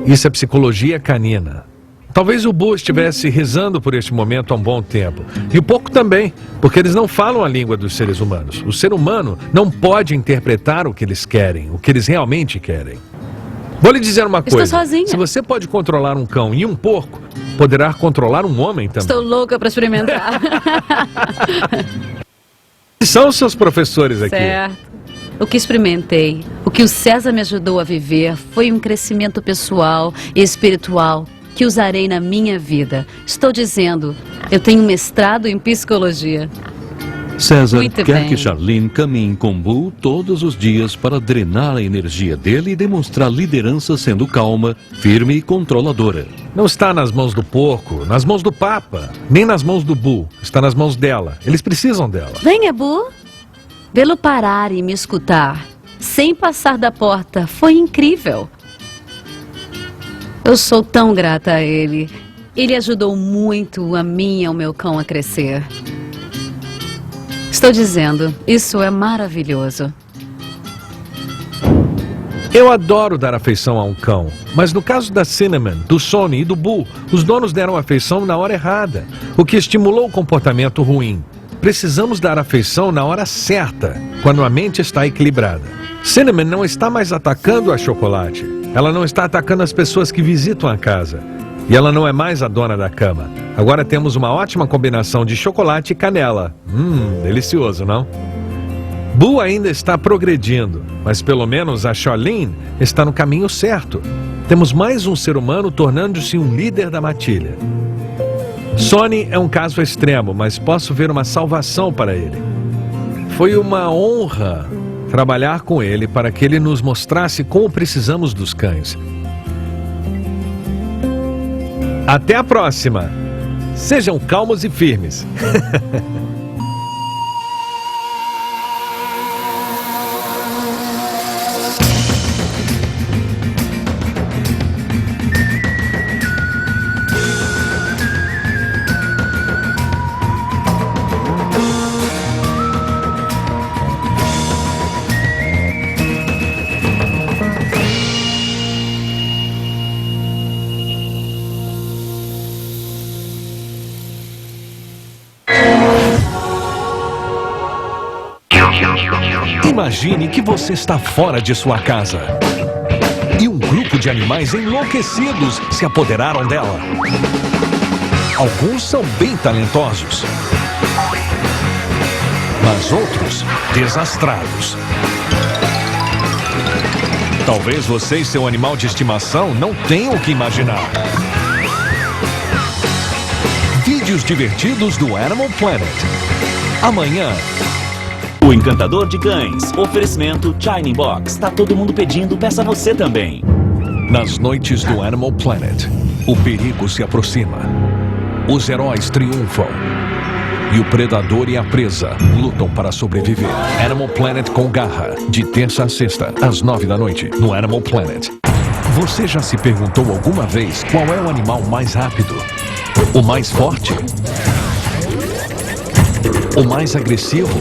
Isso é psicologia canina. Talvez o Boo estivesse rezando por este momento há um bom tempo. E o porco também, porque eles não falam a língua dos seres humanos. O ser humano não pode interpretar o que eles querem, o que eles realmente querem. Vou lhe dizer uma coisa. Estou sozinha. Se você pode controlar um cão e um porco, poderá controlar um homem também. Estou louca para experimentar. São os seus professores aqui. Certo. O que experimentei, o que o César me ajudou a viver foi um crescimento pessoal e espiritual que usarei na minha vida. Estou dizendo, eu tenho um mestrado em psicologia. César Muito quer bem. que Charlene caminhe com Boo todos os dias para drenar a energia dele e demonstrar liderança sendo calma, firme e controladora. Não está nas mãos do porco, nas mãos do Papa, nem nas mãos do Boo. Está nas mãos dela. Eles precisam dela. Venha, Bu. Vê-lo parar e me escutar, sem passar da porta, foi incrível. Eu sou tão grata a ele. Ele ajudou muito a mim e ao meu cão a crescer. Estou dizendo, isso é maravilhoso. Eu adoro dar afeição a um cão, mas no caso da Cinnamon, do Sonny e do Boo, os donos deram afeição na hora errada, o que estimulou o comportamento ruim. Precisamos dar afeição na hora certa, quando a mente está equilibrada. Cinnamon não está mais atacando a Chocolate. Ela não está atacando as pessoas que visitam a casa. E ela não é mais a dona da cama. Agora temos uma ótima combinação de chocolate e canela. Delicioso, não? Boo ainda está progredindo, mas pelo menos a Charlene está no caminho certo. Temos mais um ser humano tornando-se um líder da matilha. Sonny é um caso extremo, mas posso ver uma salvação para ele. Foi uma honra trabalhar com ele para que ele nos mostrasse como precisamos dos cães. Até a próxima! Sejam calmos e firmes. Imagine que você está fora de sua casa e um grupo de animais enlouquecidos se apoderaram dela. Alguns são bem talentosos, mas outros desastrados. Talvez você e seu animal de estimação não tenham o que imaginar. Vídeos divertidos do Animal Planet. Amanhã. O Encantador de Cães. Oferecimento Shining Box. Tá todo mundo pedindo, peça você também. Nas noites do Animal Planet, o perigo se aproxima. Os heróis triunfam. E o predador e a presa lutam para sobreviver. Animal Planet com garra. De terça a sexta, às 9 da noite, no Animal Planet. Você já se perguntou alguma vez qual é o animal mais rápido? O mais forte? O mais agressivo?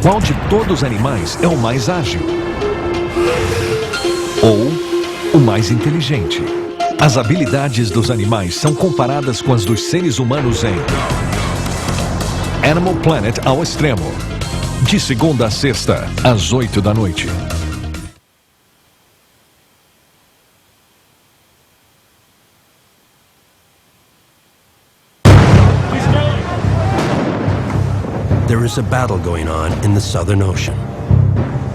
Qual de todos os animais é o mais ágil? Ou o mais inteligente? As habilidades dos animais são comparadas com as dos seres humanos em Animal Planet ao extremo. De segunda a sexta, às 8 da noite. There is a battle going on in the Southern Ocean,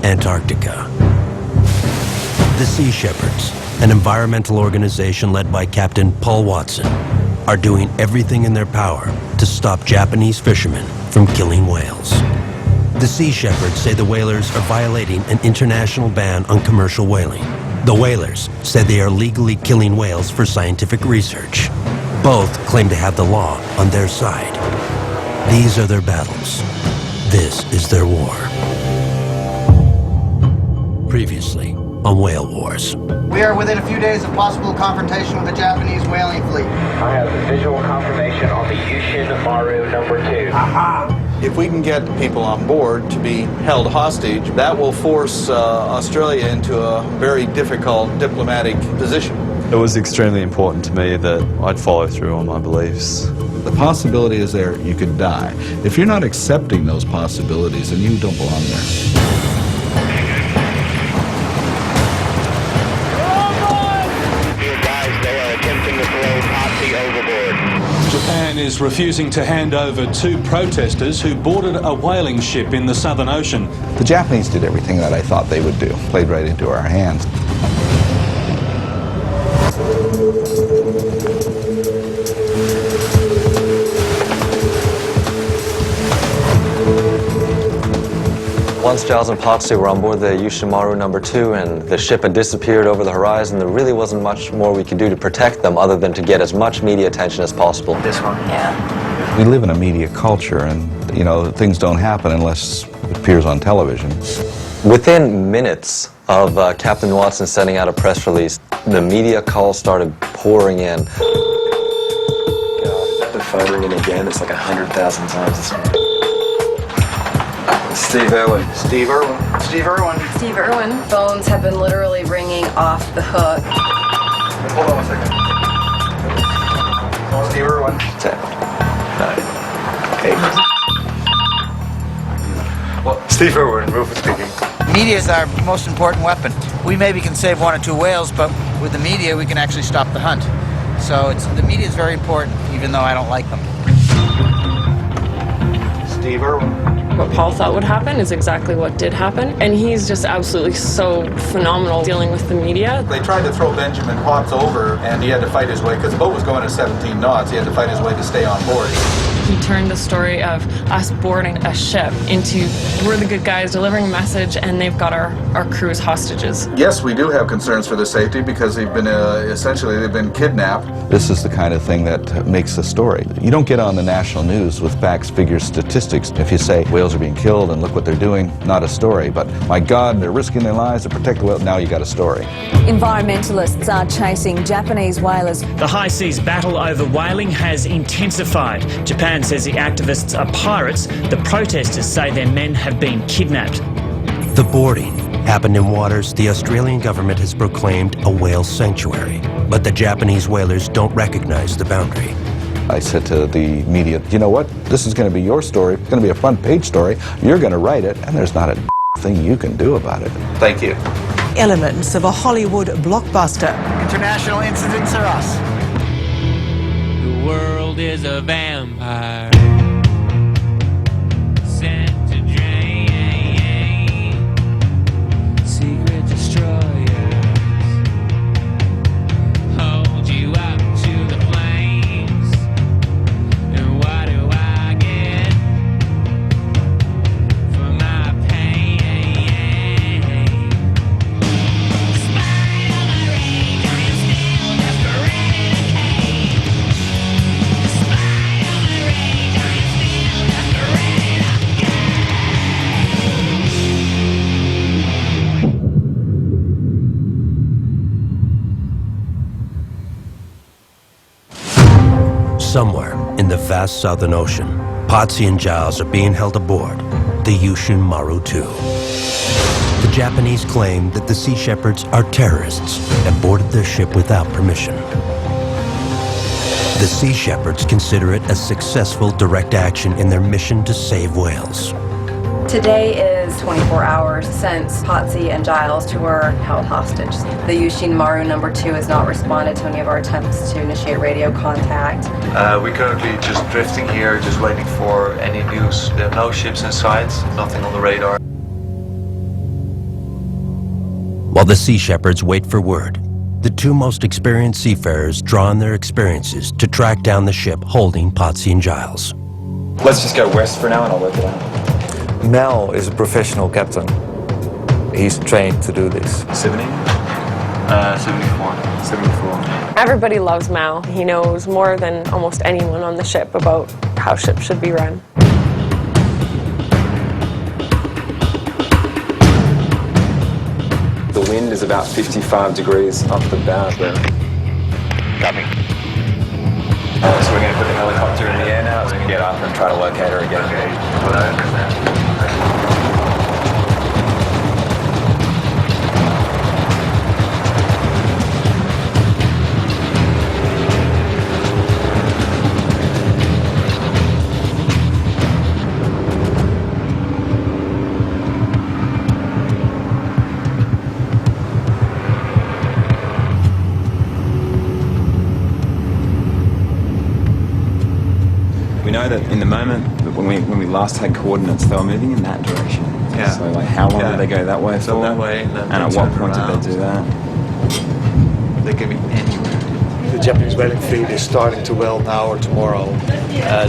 Antarctica. The Sea Shepherds, an environmental organization led by Captain Paul Watson, are doing everything in their power to stop Japanese fishermen from killing whales. The Sea Shepherds say the whalers are violating an international ban on commercial whaling. The whalers say they are legally killing whales for scientific research. Both claim to have the law on their side. These are their battles. This is their war. Previously on Whale Wars. We are within a few days of possible confrontation with the Japanese whaling fleet. I have visual confirmation on the Yushin Maru number 2. Aha! If we can get people on board to be held hostage, that will force Australia into a very difficult diplomatic position. It was extremely important to me that I'd follow through on my beliefs. The possibility is there you could die. If you're not accepting those possibilities, then you don't belong there. Japan is refusing to hand over 2 protesters who boarded a whaling ship in the Southern Ocean. The Japanese did everything that I thought they would do, played right into our hands. Once Giles and Potsy were on board the Yushimaru No. 2 and the ship had disappeared over the horizon, there really wasn't much more we could do to protect them other than to get as much media attention as possible. This one? Yeah. We live in a media culture, and, you know, things don't happen unless it appears on television. Within minutes of Captain Watson sending out a press release, the media calls started pouring in. The phone ringing again, it's like 100,000 times. Steve Irwin. Steve Irwin. Steve Irwin. Steve Irwin. Phones have been literally ringing off the hook. Hold on 1 second. Steve Irwin. 10, 9, 8. Well, Steve Irwin, Rufus speaking. Media is our most important weapon. We maybe can save 1 or 2 whales, but with the media we can actually stop the hunt. So the media is very important, even though I don't like them. Steve Irwin. What Paul thought would happen is exactly what did happen, and he's just absolutely so phenomenal dealing with the media. They tried to throw Benjamin Potts over, and he had to fight his way, because the boat was going at 17 knots, he had to fight his way to stay on board. He turned the story of us boarding a ship into, we're the good guys delivering a message, and they've got our crew as hostages. Yes, we do have concerns for their safety, because they've been, essentially, they've been kidnapped. This is the kind of thing that makes a story. You don't get on the national news with facts, figures, statistics. If you say whales are being killed and look what they're doing, not a story. But my God, they're risking their lives to protect the whale. Now you got a story. Environmentalists are chasing Japanese whalers. The high seas battle over whaling has intensified. Japan says the activists are pirates. The protesters say their men have been kidnapped. The boarding happened in waters the Australian government has proclaimed a whale sanctuary, but the Japanese whalers don't recognize the boundary. I said to the media, you know what? This is going to be your story. It's going to be a front page story. You're going to write it, and there's not a thing you can do about it. Thank you. Elements of a Hollywood blockbuster. International incidents are us. The world is a vampire sent to drain secret destroyers, hold you up to the flames. And what do I get for my pain? Despite all my rage, I am still desperate and cave. Despite all my rage, I am still desperate and cave. Somewhere in the vast Southern Ocean, Potsy and Giles are being held aboard the Yushimaru 2. The Japanese claim that the Sea Shepherds are terrorists and boarded their ship without permission. The Sea Shepherds consider it a successful direct action in their mission to save whales. Today is 24 hours since Potsy and Giles were held hostage. The Yushimaru No. 2 has not responded to any of our attempts to initiate radio contact. We're currently just drifting here, just waiting for any news. There are no ships in sight, nothing on the radar. While the Sea Shepherds wait for word, the 2 most experienced seafarers draw on their experiences to track down the ship holding Potsy and Giles. Let's just go west for now and I'll work it out. Mel is a professional captain. He's trained to do this. 70? 74. Everybody loves Mal. He knows more than almost anyone on the ship about how ships should be run. The wind is about 55 degrees up the bow there. Copy. So we're going to put the helicopter in the air now. So we can get up and try to locate her again. Okay, well, I understand. We know that in the moment, when we last had coordinates, they were moving in that direction. Yeah. So, like, how long did they go that way So for? that way, and then and at they what turn point around. did they do that? They can be anywhere. The Japanese whaling fleet is starting to whale now or tomorrow,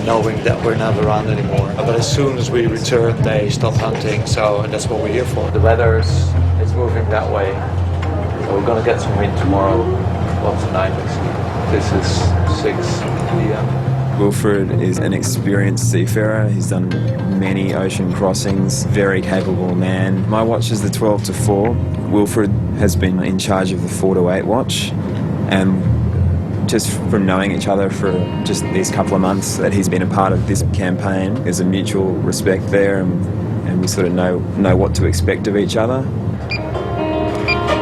knowing that we're not around anymore. But as soon as we return, they stop hunting, and that's what we're here for. The weather's it's moving that way. So we're gonna get some wind tomorrow. Well, tonight actually. This is 6 p.m. Wilfred is an experienced seafarer. He's done many ocean crossings, very capable man. My watch is the 12 to 4. Wilfred has been in charge of the 4 to 8 watch, and just from knowing each other for just these couple of months that he's been a part of this campaign, there's a mutual respect there, and we sort of know what to expect of each other.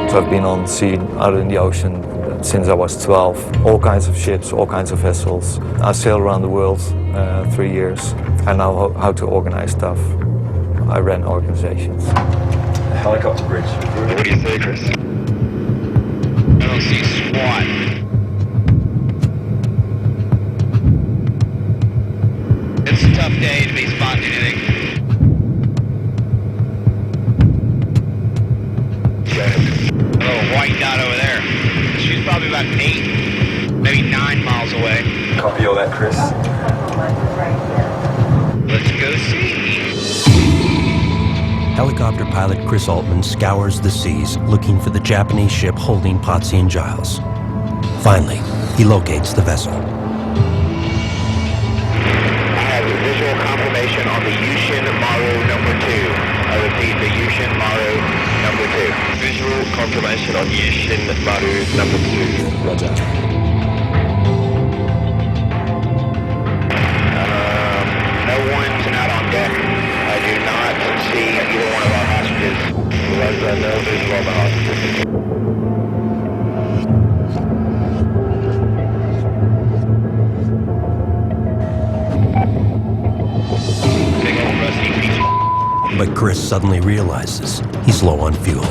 So I've been on sea, out in the ocean, since I was 12. All kinds of ships, all kinds of vessels. I sailed around the world 3 years. I know how to organize stuff. I ran organizations. A helicopter bridge. What do you say, Chris? I don't see squat. It's a tough day to be spotting anything. A little white dot over there. She's probably about 8, maybe 9 miles away. Copy all that, Chris. Let's go see. Helicopter pilot Chris Altman scours the seas looking for the Japanese ship holding Potsy and Giles. Finally, he locates the vessel. I have a visual confirmation on the Yushin Maru number 2. I repeat, the Yushin Maru number 2. Visual confirmation on Yushin Maru number 2. Roger. No one's out on deck. I do not see either one of our hostages. There's no visual of the hostages. But Chris suddenly realizes he's low on fuel.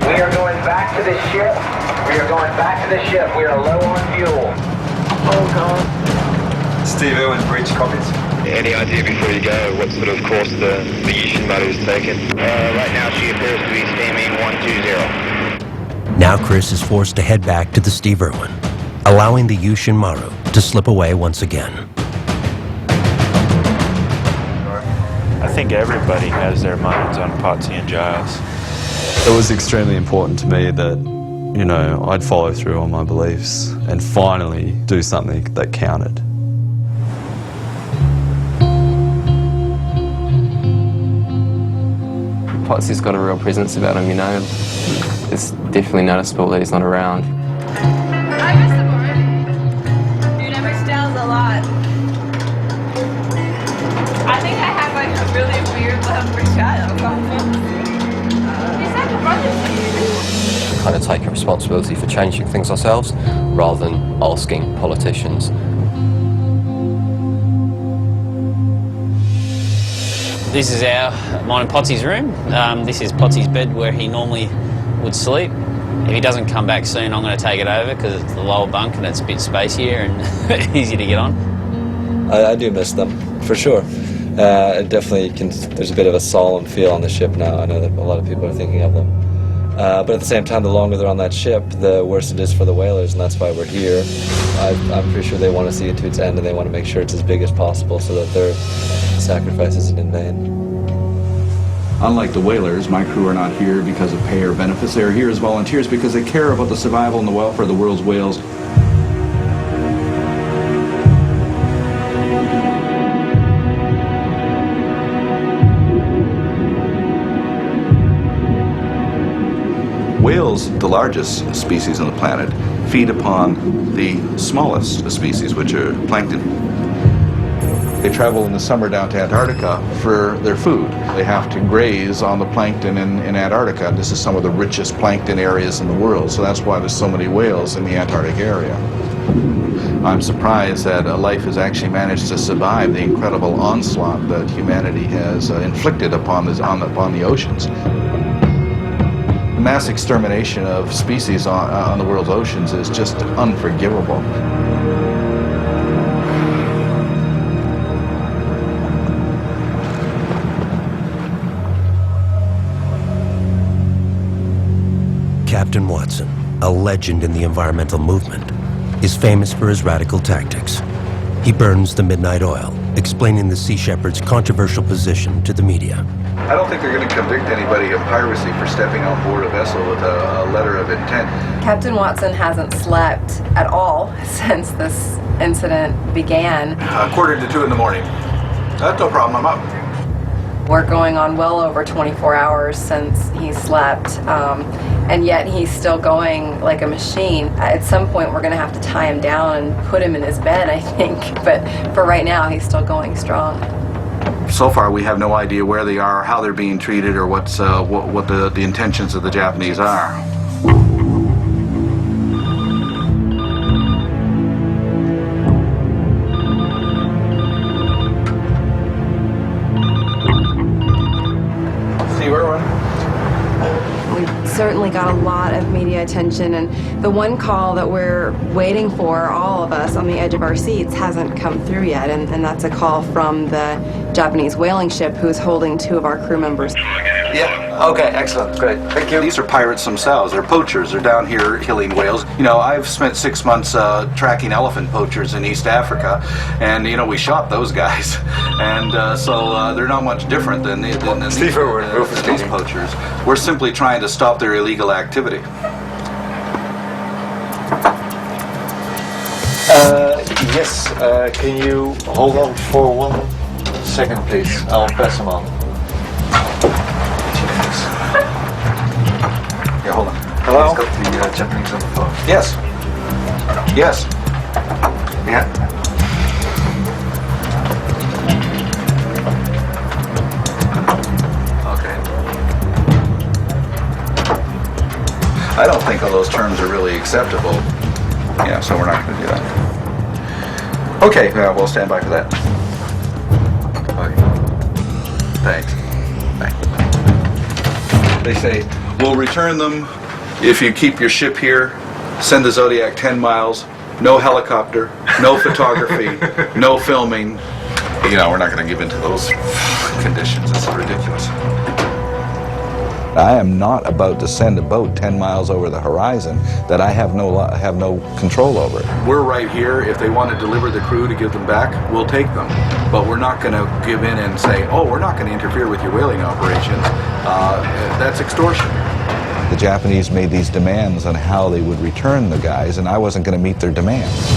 We are going back to the ship. We are going back to the ship. We are low on fuel. Oh, God. Steve Irwin, bridge copies. Any idea before you go what sort of course the Yushin Maru is taking? Right now she appears to be steaming 120. Now Chris is forced to head back to the Steve Irwin, allowing the Yushin Maru to slip away once again. I think everybody has their minds on Potsy and Giles. It was extremely important to me that, you know, I'd follow through on my beliefs and finally do something that counted. Potsy's got a real presence about him, you know. It's definitely noticeable that he's not around. I miss the board. Dude, I miss Giles a lot. I think I have like a really weird love for Giles. He's like a brother to you. Kind of take a responsibility for changing things ourselves rather than asking politicians. This is mine and Potsy's room. This is Potsy's bed where he normally would sleep. If he doesn't come back soon, I'm going to take it over because it's the lower bunk and it's a bit spacier and easy to get on. I do miss them, for sure. It definitely there's a bit of a solemn feel on the ship now. I know that a lot of people are thinking of them. But at the same time, the longer they're on that ship, the worse it is for the whalers, and that's why we're here. I'm pretty sure they want to see it to its end, and they want to make sure it's as big as possible so that their sacrifice isn't in vain. Unlike the whalers, my crew are not here because of pay or benefits. They are here as volunteers because they care about the survival and the welfare of the world's whales. Whales, the largest species on the planet, feed upon the smallest species, which are plankton. They travel in the summer down to Antarctica for their food. They have to graze on the plankton in Antarctica. This is some of the richest plankton areas in the world, so that's why there's so many whales in the Antarctic area. I'm surprised that life has actually managed to survive the incredible onslaught that humanity has inflicted upon the oceans. The mass extermination of species on the world's oceans is just unforgivable. Captain Watson, a legend in the environmental movement, is famous for his radical tactics. He burns the midnight oil, explaining the Sea Shepherd's controversial position to the media. I don't think they're going to convict anybody of piracy for stepping on board a vessel with a letter of intent. Captain Watson hasn't slept at all since this incident began. 1:45 in the morning. That's no problem, I'm up. We're going on well over 24 hours since he slept, and yet he's still going like a machine. At some point, we're going to have to tie him down and put him in his bed, I think. But for right now, he's still going strong. So far, we have no idea where they are, how they're being treated, or what the intentions of the Japanese are. Certainly got a lot of media attention, and the one call that we're waiting for, all of us on the edge of our seats, hasn't come through yet, and that's a call from the Japanese whaling ship who's holding 2 of our crew members. Yeah, okay, excellent, great. Thank you. These are pirates themselves. They're poachers. They're down here killing whales. You know, I've spent 6 months tracking elephant poachers in East Africa, and, you know, we shot those guys. And so they're not much different than these poachers. We're simply trying to stop their illegal activity. Yes, can you hold on for 1 second, please? I'll pass them on. Yeah, hold on. Hello? He's got the Japanese on the phone. Yes. Yes. Yeah. Okay. I don't think all those terms are really acceptable. Yeah, so we're not going to do that. Okay, we'll stand by for that. Okay. Thanks. Bye. They say, we'll return them if you keep your ship here, send the Zodiac 10 miles, no helicopter, no photography, no filming. You know, we're not going to give in to those conditions. It's ridiculous. I am not about to send a boat 10 miles over the horizon that I have no control over. We're right here. If they want to deliver the crew to give them back, we'll take them. But we're not going to give in and say, oh, we're not going to interfere with your whaling operations. That's extortion. The Japanese made these demands on how they would return the guys, and I wasn't going to meet their demands.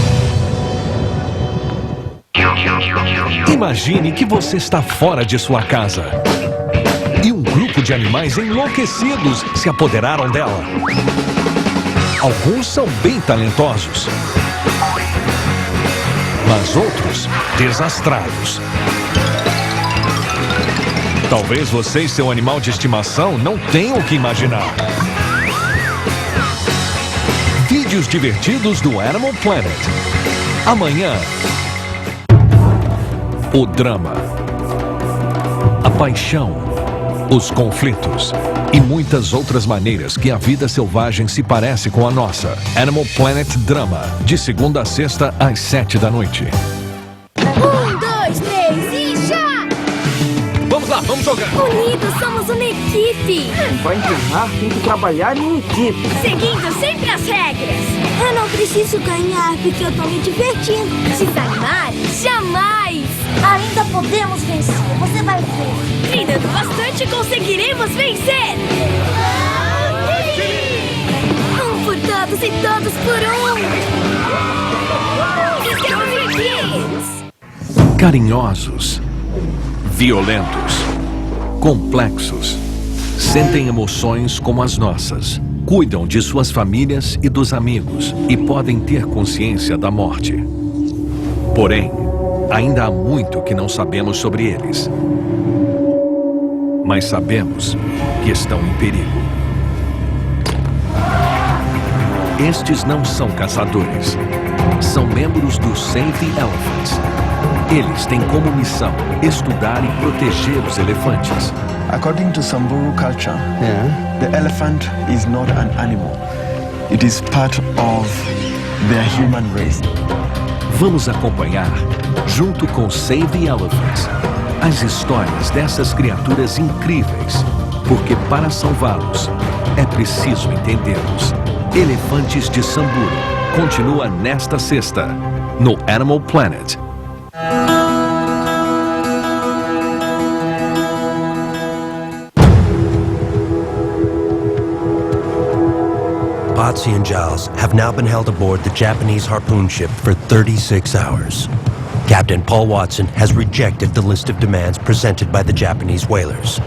Imagine que você está fora de sua casa e um grupo de animais enlouquecidos se apoderaram dela. Alguns são bem talentosos, mas outros desastrados. Talvez você e seu animal de estimação não tenham o que imaginar. Vídeos divertidos do Animal Planet. Amanhã, o drama, a paixão, os conflitos e muitas outras maneiras que a vida selvagem se parece com a nossa. Animal Planet Drama, de segunda a sexta às 7 da noite. 1, 2, 3 e já! Vamos lá, vamos jogar! Unidos somos uma equipe! Para ensinar, tem que trabalhar em equipe. Seguindo sempre as regras! Eu não preciso ganhar porque eu tô me divertindo. Desanimar? Jamais! Ainda podemos vencer, você vai ver. Treinando bastante, conseguiremos vencer! Um por todos e todos por um! Carinhosos, violentos, complexos, sentem emoções como as nossas, cuidam de suas famílias e dos amigos e podem ter consciência da morte. Porém, ainda há muito que não sabemos sobre eles. Mas sabemos que estão em perigo. Estes não são caçadores. São membros do Save the Elephants. Eles têm como missão estudar e proteger os elefantes. According to Samburu culture, the elephant is not an animal. It is part of their human race. Vamos acompanhar, junto com Save the Elephants, as histórias dessas criaturas incríveis, porque para salvá-los é preciso entendê-los. Elefantes de Samburu continua nesta sexta, no Animal Planet. Potsy and Giles have now been held aboard the Japanese harpoon ship for 36 hours. Captain Paul Watson has rejected the list of demands presented by the Japanese whalers,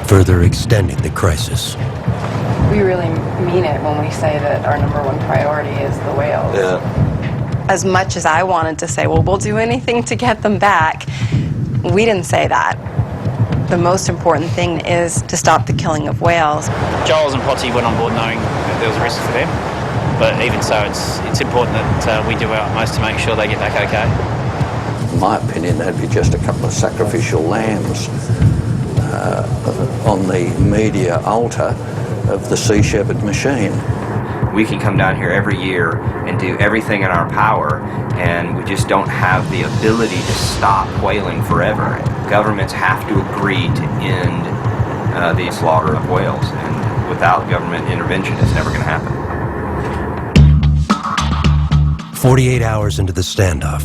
further extending the crisis. We really mean it when we say that our #1 priority is the whales. As much as I wanted to say, well, we'll do anything to get them back, we didn't say that. The most important thing is to stop the killing of whales. Giles and Potsy went on board knowing that there was a risk for them, but even so, it's important that we do our utmost to make sure they get back okay. In my opinion, that'd be just a couple of sacrificial lambs on the media altar of the Sea Shepherd machine. We can come down here every year and do everything in our power, and we just don't have the ability to stop whaling forever. Governments have to agree to end the slaughter of whales, and without government intervention, it's never going to happen. 48 hours into the standoff,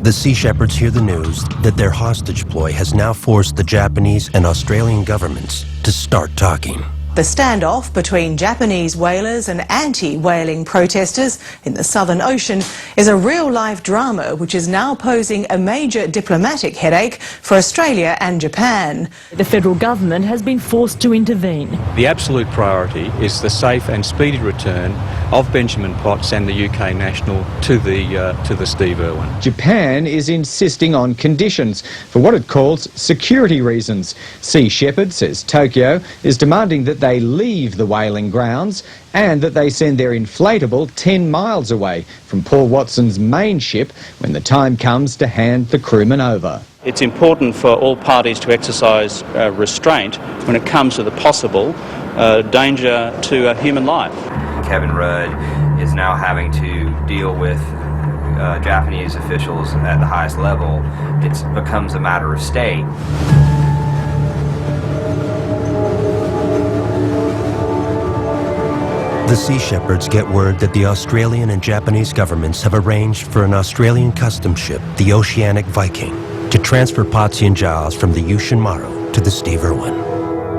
the Sea Shepherds hear the news that their hostage ploy has now forced the Japanese and Australian governments to start talking. The standoff between Japanese whalers and anti-whaling protesters in the Southern Ocean is a real-life drama which is now posing a major diplomatic headache for Australia and Japan. The federal government has been forced to intervene. The absolute priority is the safe and speedy return of Benjamin Potts and the UK national to the Steve Irwin. Japan is insisting on conditions for what it calls security reasons. Sea Shepherd says Tokyo is demanding that they leave the whaling grounds and that they send their inflatable 10 miles away from Paul Watson's main ship when the time comes to hand the crewmen over. It's important for all parties to exercise restraint when it comes to the possible danger to human life. Kevin Rudd is now having to deal with Japanese officials at the highest level. It becomes a matter of state. The Sea Shepherds get word that the Australian and Japanese governments have arranged for an Australian customs ship, the Oceanic Viking, to transfer Potsy and Giles from the Yushin Maru to the Steve Irwin.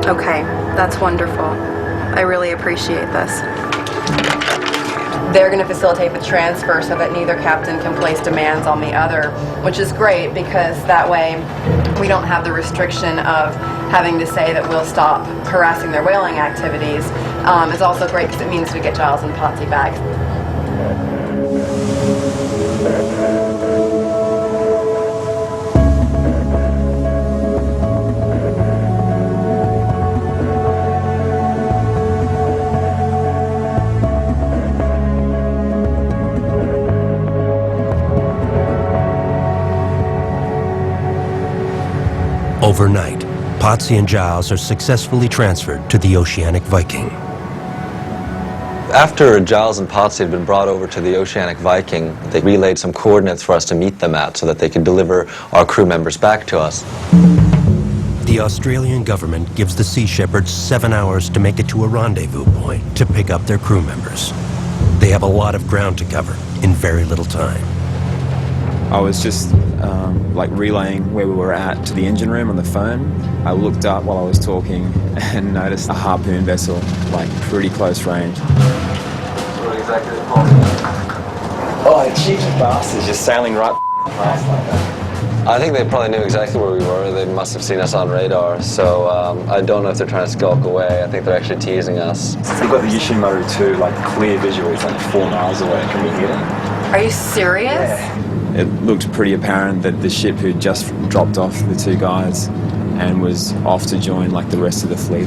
Okay, that's wonderful. I really appreciate this. They're going to facilitate the transfer so that neither captain can place demands on the other, which is great because that way we don't have the restriction of having to say that we'll stop harassing their whaling activities. It's also great because it means we get Giles and Potsy back. Overnight, Potsy and Giles are successfully transferred to the Oceanic Viking. After Giles and Potsy had been brought over to the Oceanic Viking, they relayed some coordinates for us to meet them at so that they could deliver our crew members back to us. The Australian government gives the Sea Shepherds 7 hours to make it to a rendezvous point to pick up their crew members. They have a lot of ground to cover in very little time. I was just relaying where we were at to the engine room on the phone. I looked up while I was talking and noticed a harpoon vessel, pretty close range. What exactly is it called? Oh, a cheeky bastard just sailing right past like that. I think they probably knew exactly where we were. They must have seen us on radar, so I don't know if they're trying to skulk away. I think they're actually teasing us. We've got the Yoshimaru 2, like clear visual. It's like 4 miles away. Can we hear it? Are you serious? Yeah. It looked pretty apparent that the ship had just dropped off the 2 guys and was off to join like the rest of the fleet.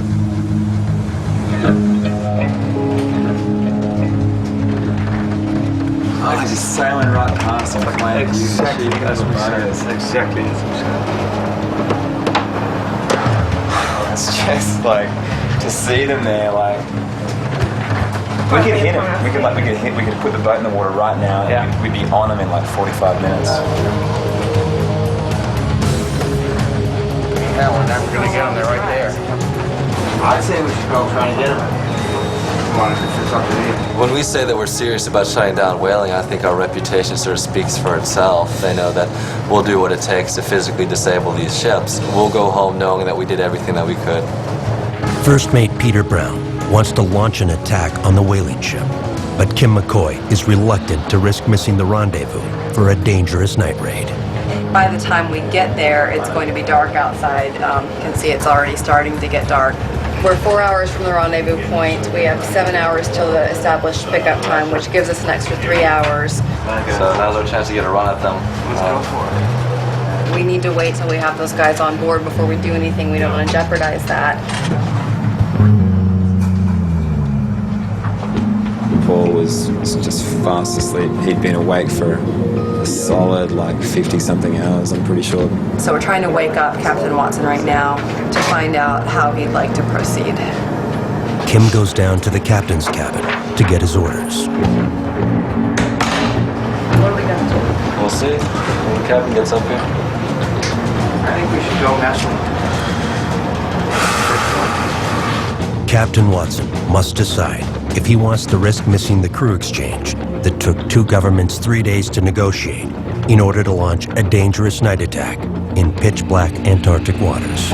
Oh, he's just sailing right past them. Exactly as we said. Exactly as we said. It's just like to see them there, like we could hit them. We could put the boat in the water right now, and we'd be on them in like 45 minutes. Yeah, we're never gonna get them. They're right there. I'd say we should go try and get them. Come on, it's up to you. When we say that we're serious about shutting down whaling, I think our reputation sort of speaks for itself. They know that we'll do what it takes to physically disable these ships. We'll go home knowing that we did everything that we could. First Mate Peter Brown wants to launch an attack on the whaling ship, but Kim McCoy is reluctant to risk missing the rendezvous for a dangerous night raid. By the time we get there, it's going to be dark outside. You can see it's already starting to get dark. We're 4 hours from the rendezvous point. We have 7 hours till the established pickup time, which gives us an extra 3 hours. So now's our chance to get a run at them. Let's go for it. We need to wait till we have those guys on board before we do anything. We don't want to jeopardize that. Paul was just fast asleep. He'd been awake for a solid like 50-something hours, I'm pretty sure. So we're trying to wake up Captain Watson right now to find out how he'd like to proceed. Kim goes down to the captain's cabin to get his orders. What are we going to do? We'll see when the captain gets up here. I think we should go mess with them. Captain Watson must decide if he wants to risk missing the crew exchange that took 2 governments 3 days to negotiate in order to launch a dangerous night attack in pitch-black Antarctic waters.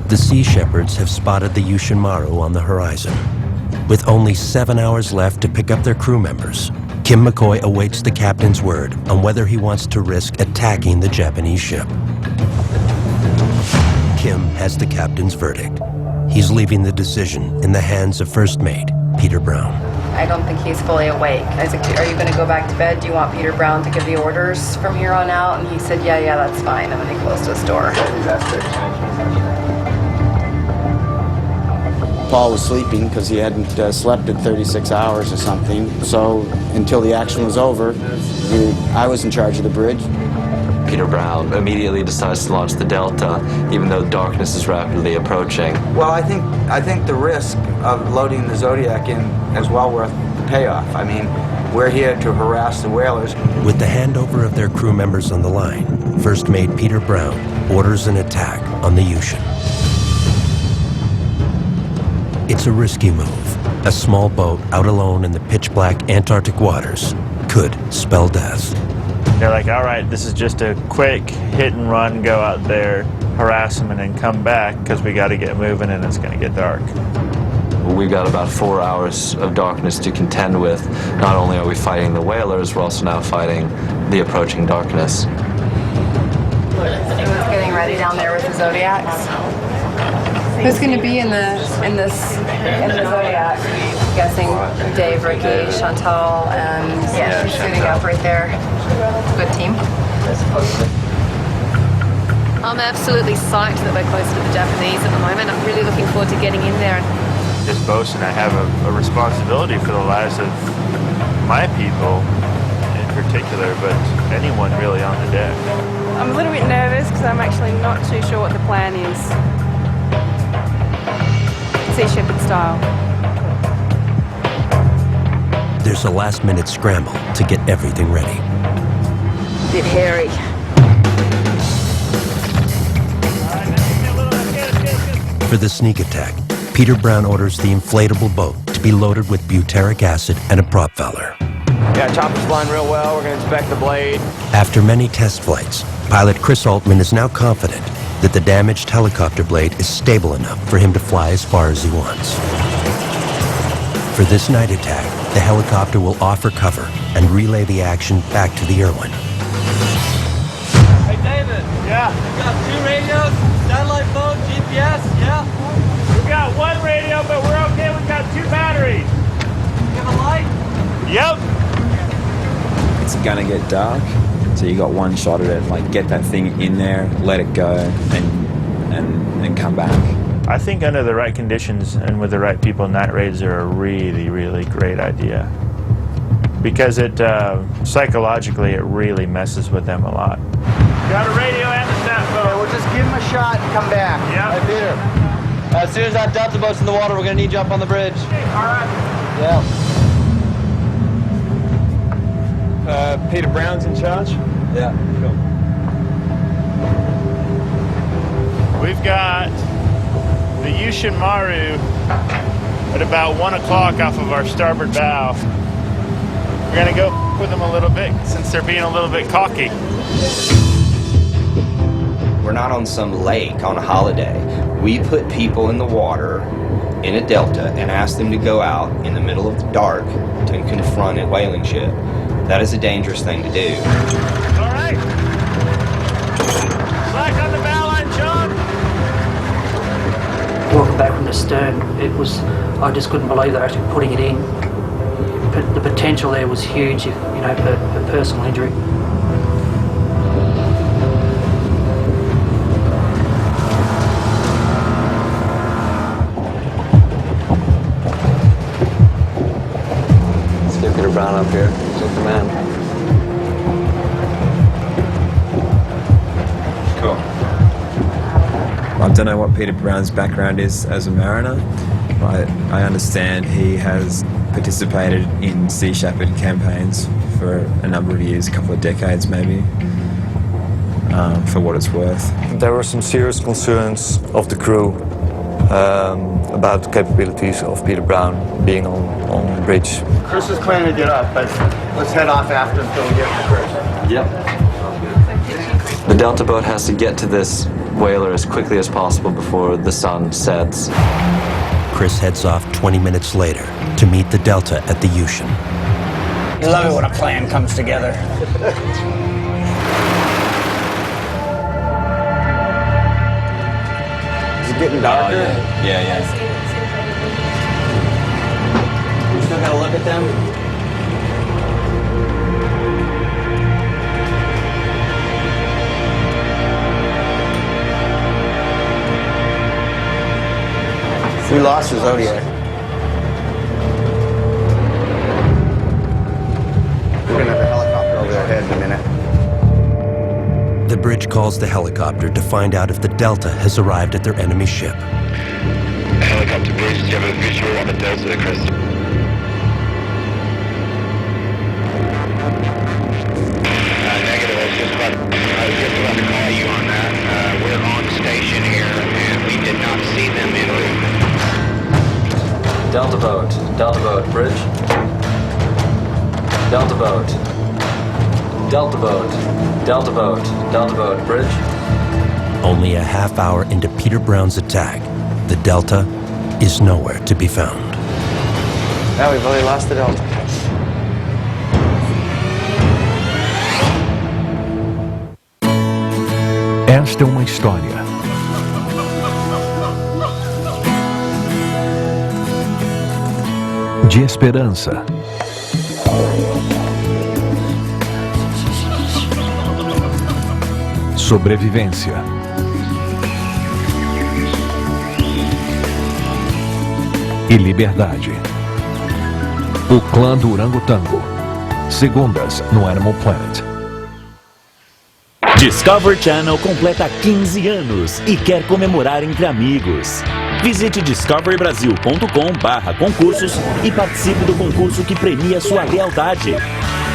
The Sea Shepherds have spotted the Yoshimaru on the horizon. With only 7 hours left to pick up their crew members, Kim McCoy awaits the captain's word on whether he wants to risk attacking the Japanese ship. Kim has the captain's verdict. He's leaving the decision in the hands of First Mate Peter Brown. I don't think he's fully awake. I was like, are you going to go back to bed? Do you want Peter Brown to give the orders from here on out? And he said, yeah, that's fine. And then he closed his door. Paul was sleeping because he hadn't slept in 36 hours or something. So until the action was over, I was in charge of the bridge. Peter Brown immediately decides to launch the Delta, even though darkness is rapidly approaching. Well, I think the risk of loading the Zodiac in is well worth the payoff. I mean, we're here to harass the whalers. With the handover of their crew members on the line, First Mate Peter Brown orders an attack on the Yushin. It's a risky move. A small boat out alone in the pitch-black Antarctic waters could spell death. They're like, all right, this is just a quick hit and run, go out there, harass them, and then come back because we got to get moving and it's going to get dark. We've got about 4 hours of darkness to contend with. Not only are we fighting the whalers, we're also now fighting the approaching darkness. Everyone's getting ready down there with the Zodiacs. Who's going to be in the Zodiac? I'm guessing Dave, Ricky, Chantal, and yeah, she's suiting up right there. Good team. I'm absolutely psyched that we're close to the Japanese at the moment. I'm really looking forward to getting in there. As bosun, I have a responsibility for the lives of my people in particular, but anyone really on the deck. I'm a little bit nervous because I'm actually not too sure what the plan is. Sea Shepherd style. There's a last-minute scramble to get everything ready. Bit hairy. For the sneak attack, Peter Brown orders the inflatable boat to be loaded with butyric acid and a prop feller. Yeah, chopper's flying real well. We're going to inspect the blade. After many test flights, pilot Chris Altman is now confident that the damaged helicopter blade is stable enough for him to fly as far as he wants. For this night attack, the helicopter will offer cover and relay the action back to the Irwin. Hey David. Yeah. We got 2 radios, satellite phone, GPS, yeah? We got 1 radio, but we're okay. We got 2 batteries. You have a light? Yep. It's gonna get dark, so you got one shot at it. Like, get that thing in there, let it go, and come back. I think under the right conditions and with the right people, night raids are a really, really great idea. Because it, psychologically, it really messes with them a lot. Got a radio and a sat phone. Yeah, we'll just give him a shot and come back. Yeah. Right, Peter. As soon as that Delta boat's in the water, we're gonna need you up on the bridge. All right. Yeah. Peter Brown's in charge? Yeah. Cool. We've got the Yushin Maru at about 1 o'clock off of our starboard bow. We're gonna go with them a little bit since they're being a little bit cocky. We're not on some lake on a holiday. We put people in the water in a delta and ask them to go out in the middle of the dark to confront a whaling ship. That is a dangerous thing to do. All right. Slack on the bow line, John. Walking back from the stern, I just couldn't believe they're actually putting it in. But the potential there was huge, for personal injury. Let's get Peter Brown up here. He's the man. Cool. I don't know what Peter Brown's background is as a mariner, but I understand he has participated in Sea Shepherd campaigns for a number of years, a couple of decades maybe, for what it's worth. There were some serious concerns of the crew about the capabilities of Peter Brown being on the bridge. Chris is planning to get up, but let's head off after until we get to Chris. Yep. The Delta boat has to get to this whaler as quickly as possible before the sun sets. Chris heads off 20 minutes later to meet the Delta at the Yushin. You love it when a plan comes together. Is it getting darker? Yeah. We still gotta look at them. We lost the Zodiac. We're gonna have a helicopter over their head in a minute. The bridge calls the helicopter to find out if the Delta has arrived at their enemy ship. Helicopter bridge, do you have a visual on the Delta, Chris? Negative, I was just about to call you on that. We're on station here, and we did not see them en route. Delta boat, bridge. Delta boat, bridge. Only a half hour into Peter Brown's attack, the Delta is nowhere to be found. Now we've only lost the Delta. Esta é uma história. De esperança. Sobrevivência. E liberdade. O clã do orangotango. Segundas no Animal Planet. Discovery Channel completa 15 anos e quer comemorar entre amigos. Visite discoverybrasil.com/concursos e participe do concurso que premia sua lealdade.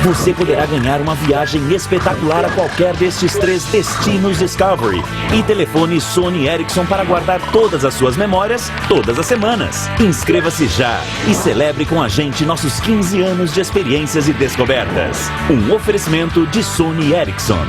Você poderá ganhar uma viagem espetacular a qualquer destes 3 destinos Discovery e telefone Sony Ericsson para guardar todas as suas memórias todas as semanas. Inscreva-se já e celebre com a gente nossos 15 anos de experiências e descobertas. Um oferecimento de Sony Ericsson.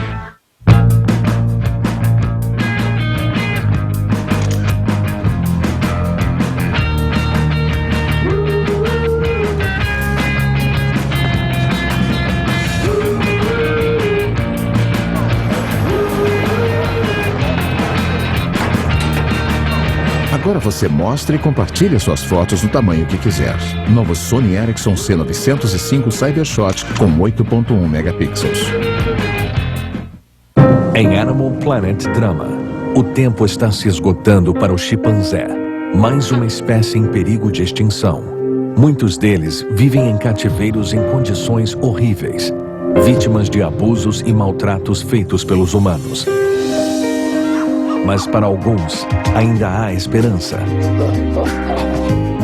Agora você mostra e compartilha suas fotos do tamanho que quiser. Novo Sony Ericsson C905 Cybershot com 8.1 megapixels. Em Animal Planet Drama, o tempo está se esgotando para o chimpanzé, mais uma espécie em perigo de extinção. Muitos deles vivem em cativeiros em condições horríveis, vítimas de abusos e maltratos feitos pelos humanos. Mas para alguns, ainda há esperança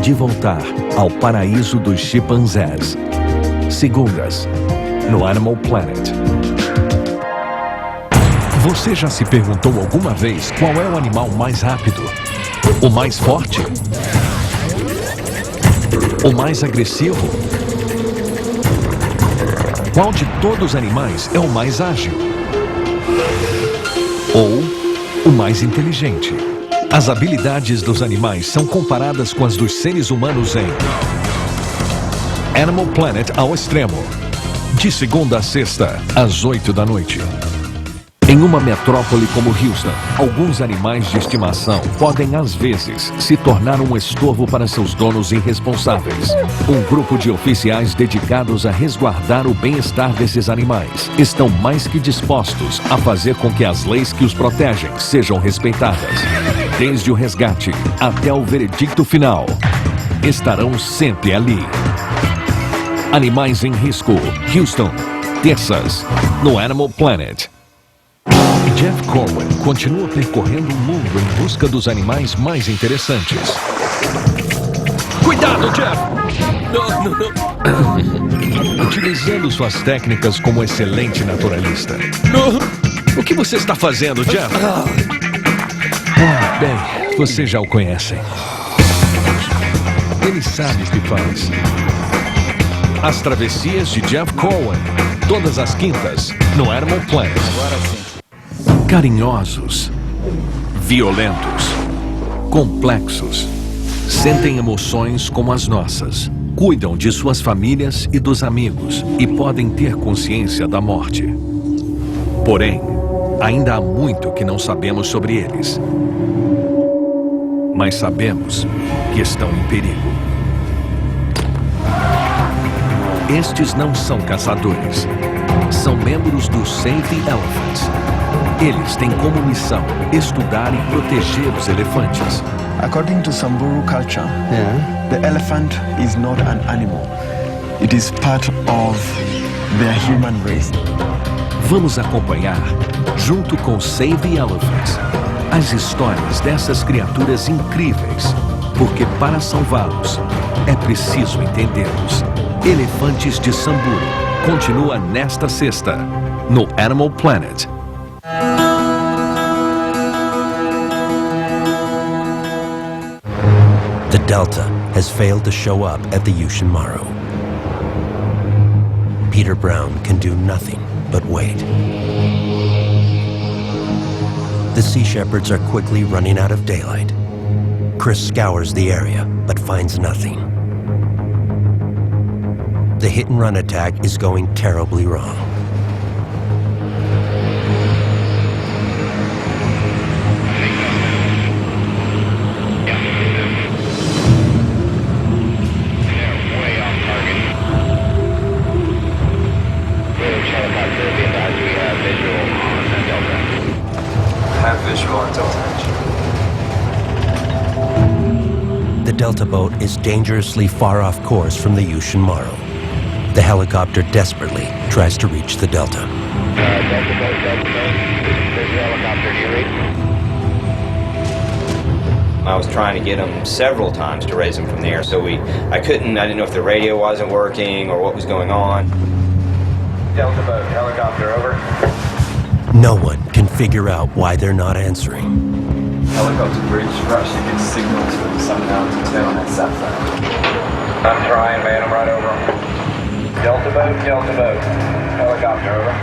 de voltar ao paraíso dos chimpanzés. Segundas, no Animal Planet. Você já se perguntou alguma vez qual é o animal mais rápido? O mais forte? O mais agressivo? Qual de todos os animais é o mais ágil? Ou o mais inteligente? As habilidades dos animais são comparadas com as dos seres humanos em Animal Planet ao extremo, de segunda a sexta, às 8 da noite. Em uma metrópole como Houston, alguns animais de estimação podem, às vezes, se tornar um estorvo para seus donos irresponsáveis. Um grupo de oficiais dedicados a resguardar o bem-estar desses animais estão mais que dispostos a fazer com que as leis que os protegem sejam respeitadas. Desde o resgate até o veredicto final, estarão sempre ali. Animais em Risco, Houston, terças, no Animal Planet. Jeff Corwin continua percorrendo o mundo em busca dos animais mais interessantes. Cuidado, Jeff! Utilizando suas técnicas como excelente naturalista. O que você está fazendo, Jeff? Bem, vocês já o conhecem. Ele sabe o que faz. As travessias de Jeff Corwin, todas as quintas, no Animal Planet. Carinhosos, violentos, complexos, sentem emoções como as nossas, cuidam de suas famílias e dos amigos e podem ter consciência da morte. Porém, ainda há muito que não sabemos sobre eles. Mas sabemos que estão em perigo. Estes não são caçadores. São membros do Save the Elephants. Eles têm como missão estudar e proteger os elefantes. According to Samburu culture, the elephant is not an animal. It is part of their human race. Vamos acompanhar, junto com Save the Elephants, as histórias dessas criaturas incríveis, porque para salvá-los é preciso entendê-los. Elefantes de Samburu continua nesta sexta, no Animal Planet. The Delta has failed to show up at the Yushinmaru. Peter Brown can do nothing but wait. The Sea Shepherds are quickly running out of daylight. Chris scours the area, but finds nothing. The hit-and-run attack is going terribly wrong. The Delta boat is dangerously far off course from the Yushinmaru. The helicopter desperately tries to reach the Delta. Delta boat, there's your helicopter, do you read? I was trying to get him several times to raise him from the air, so I didn't know if the radio wasn't working or what was going on. Delta boat, helicopter, over. No one can figure out why they're not answering. Helicopter bridge, we're actually getting signals from somehow to turn on that sat phone. I'm trying, man, I'm right over. Delta boat, helicopter, over.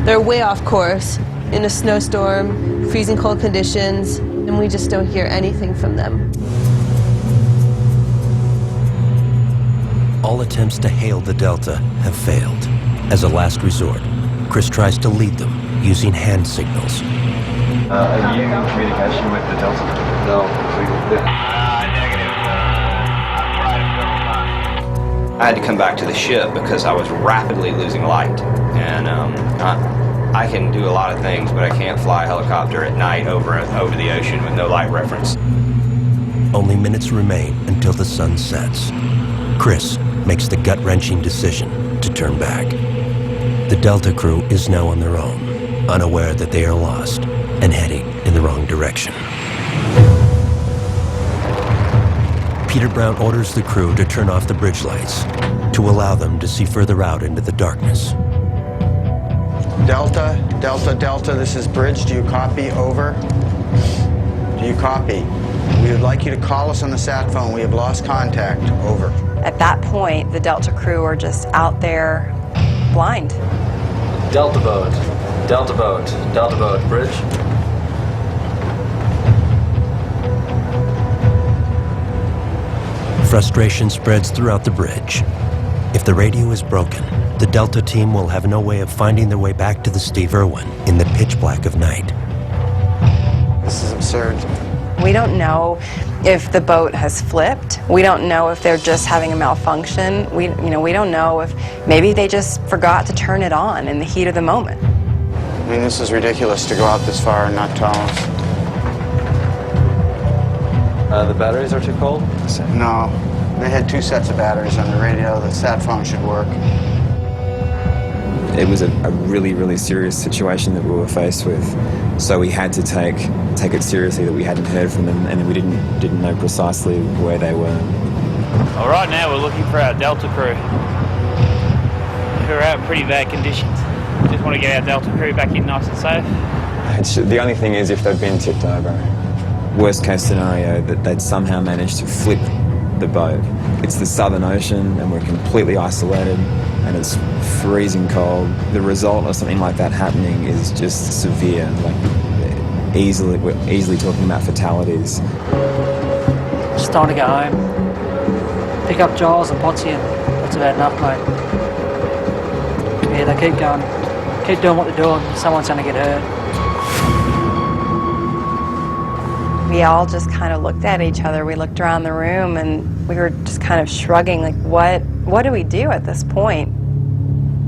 They're way off course, in a snowstorm, freezing cold conditions, and we just don't hear anything from them. All attempts to hail the Delta have failed. As a last resort, Chris tries to lead them using hand signals. Are you in communication with the Delta? No. I had to come back to the ship because I was rapidly losing light. And I can do a lot of things, but I can't fly a helicopter at night over the ocean with no light reference. Only minutes remain until the sun sets. Chris makes the gut-wrenching decision to turn back. The Delta crew is now on their own, unaware that they are lost and heading in the wrong direction. Peter Brown orders the crew to turn off the bridge lights to allow them to see further out into the darkness. Delta, Delta, Delta, this is Bridge. Do you copy? Over. Do you copy? We would like you to call us on the sat phone. We have lost contact. Over. At that point, the Delta crew are just out there blind. Delta boat, Delta boat, Delta boat, bridge. Frustration spreads throughout the bridge. If the radio is broken, the Delta team will have no way of finding their way back to the Steve Irwin in the pitch black of night. This is absurd. We don't know if the boat has flipped. We don't know if they're just having a malfunction. We don't know if maybe they just forgot to turn it on in the heat of the moment. I mean, this is ridiculous to go out this far and not tell us. The batteries are too cold? No. They had 2 sets of batteries on the radio. The sat phone should work. It was a really, really serious situation that we were faced with. So we had to take it seriously that we hadn't heard from them and we didn't know precisely where they were. Well, right now we're looking for our Delta crew, who are out in pretty bad conditions. Just want to get our Delta crew back in nice and safe. The only thing is if they've been tipped over. Worst case scenario, that they'd somehow managed to flip the boat. It's the Southern Ocean and we're completely isolated and it's freezing cold. The result of something like that happening is just severe. We're easily talking about fatalities. Just time to go home. Pick up Giles and Potsy and that's about enough, mate. Yeah, they keep going. Keep doing what they're doing. Someone's going to get hurt. We all just kind of looked at each other. We looked around the room and we were just kind of shrugging, like, what do we do at this point?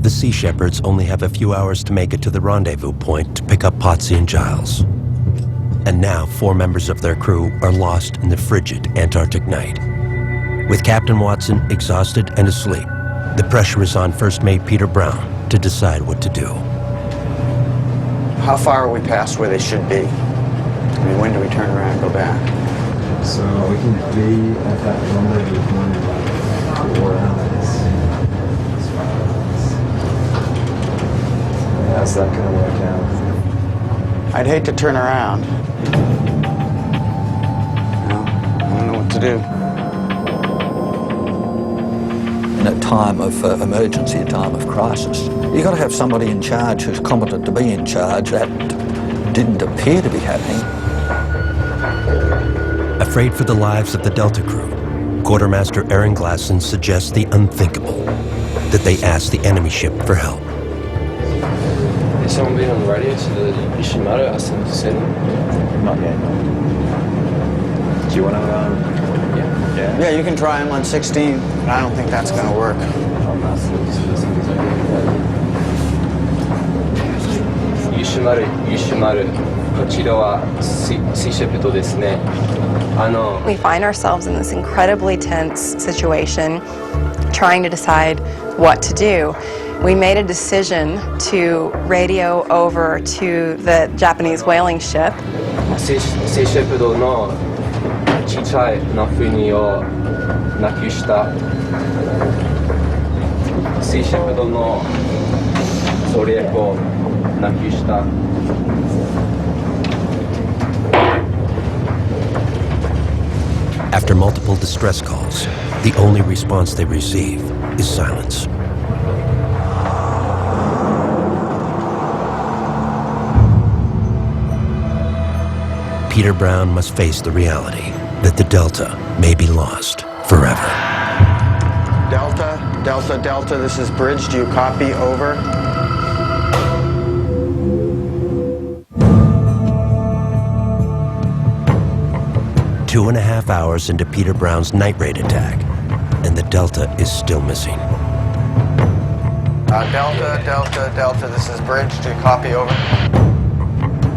The Sea Shepherds only have a few hours to make it to the rendezvous point to pick up Potsy and Giles. And now 4 members of their crew are lost in the frigid Antarctic night. With Captain Watson exhausted and asleep, the pressure is on First Mate Peter Brown to decide what to do. How far are we past where they should be? I mean, when do we turn around and go back? So we can be at that rendezvous point in like 4 hours. How's that going to work out? I'd hate to turn around. I don't know what to do. In a time of emergency, a time of crisis, you've got to have somebody in charge who's competent to be in charge. That didn't appear to be happening. Afraid for the lives of the Delta crew, Quartermaster Aaron Glasson suggests the unthinkable, that they ask the enemy ship for help. Has someone been on the radio to the Yoshimaru, ask them to send them? Not yet, no. Do you want to, Yeah, you can try them on 16, but I don't think that's going to work. Yoshimaru. We find ourselves in this incredibly tense situation, trying to decide what to do. We made a decision to radio over to the Japanese whaling ship. Sea Shepherd のちっちゃいナフニをなくした。Sea Shepherd のそれをなくした。After multiple distress calls, the only response they receive is silence. Peter Brown must face the reality that the Delta may be lost forever. Delta, Delta, Delta, this is Bridge. Do you copy? Over. 2.5 hours into Peter Brown's night raid attack, and the Delta is still missing. Delta, this is Bridge. Do you copy over?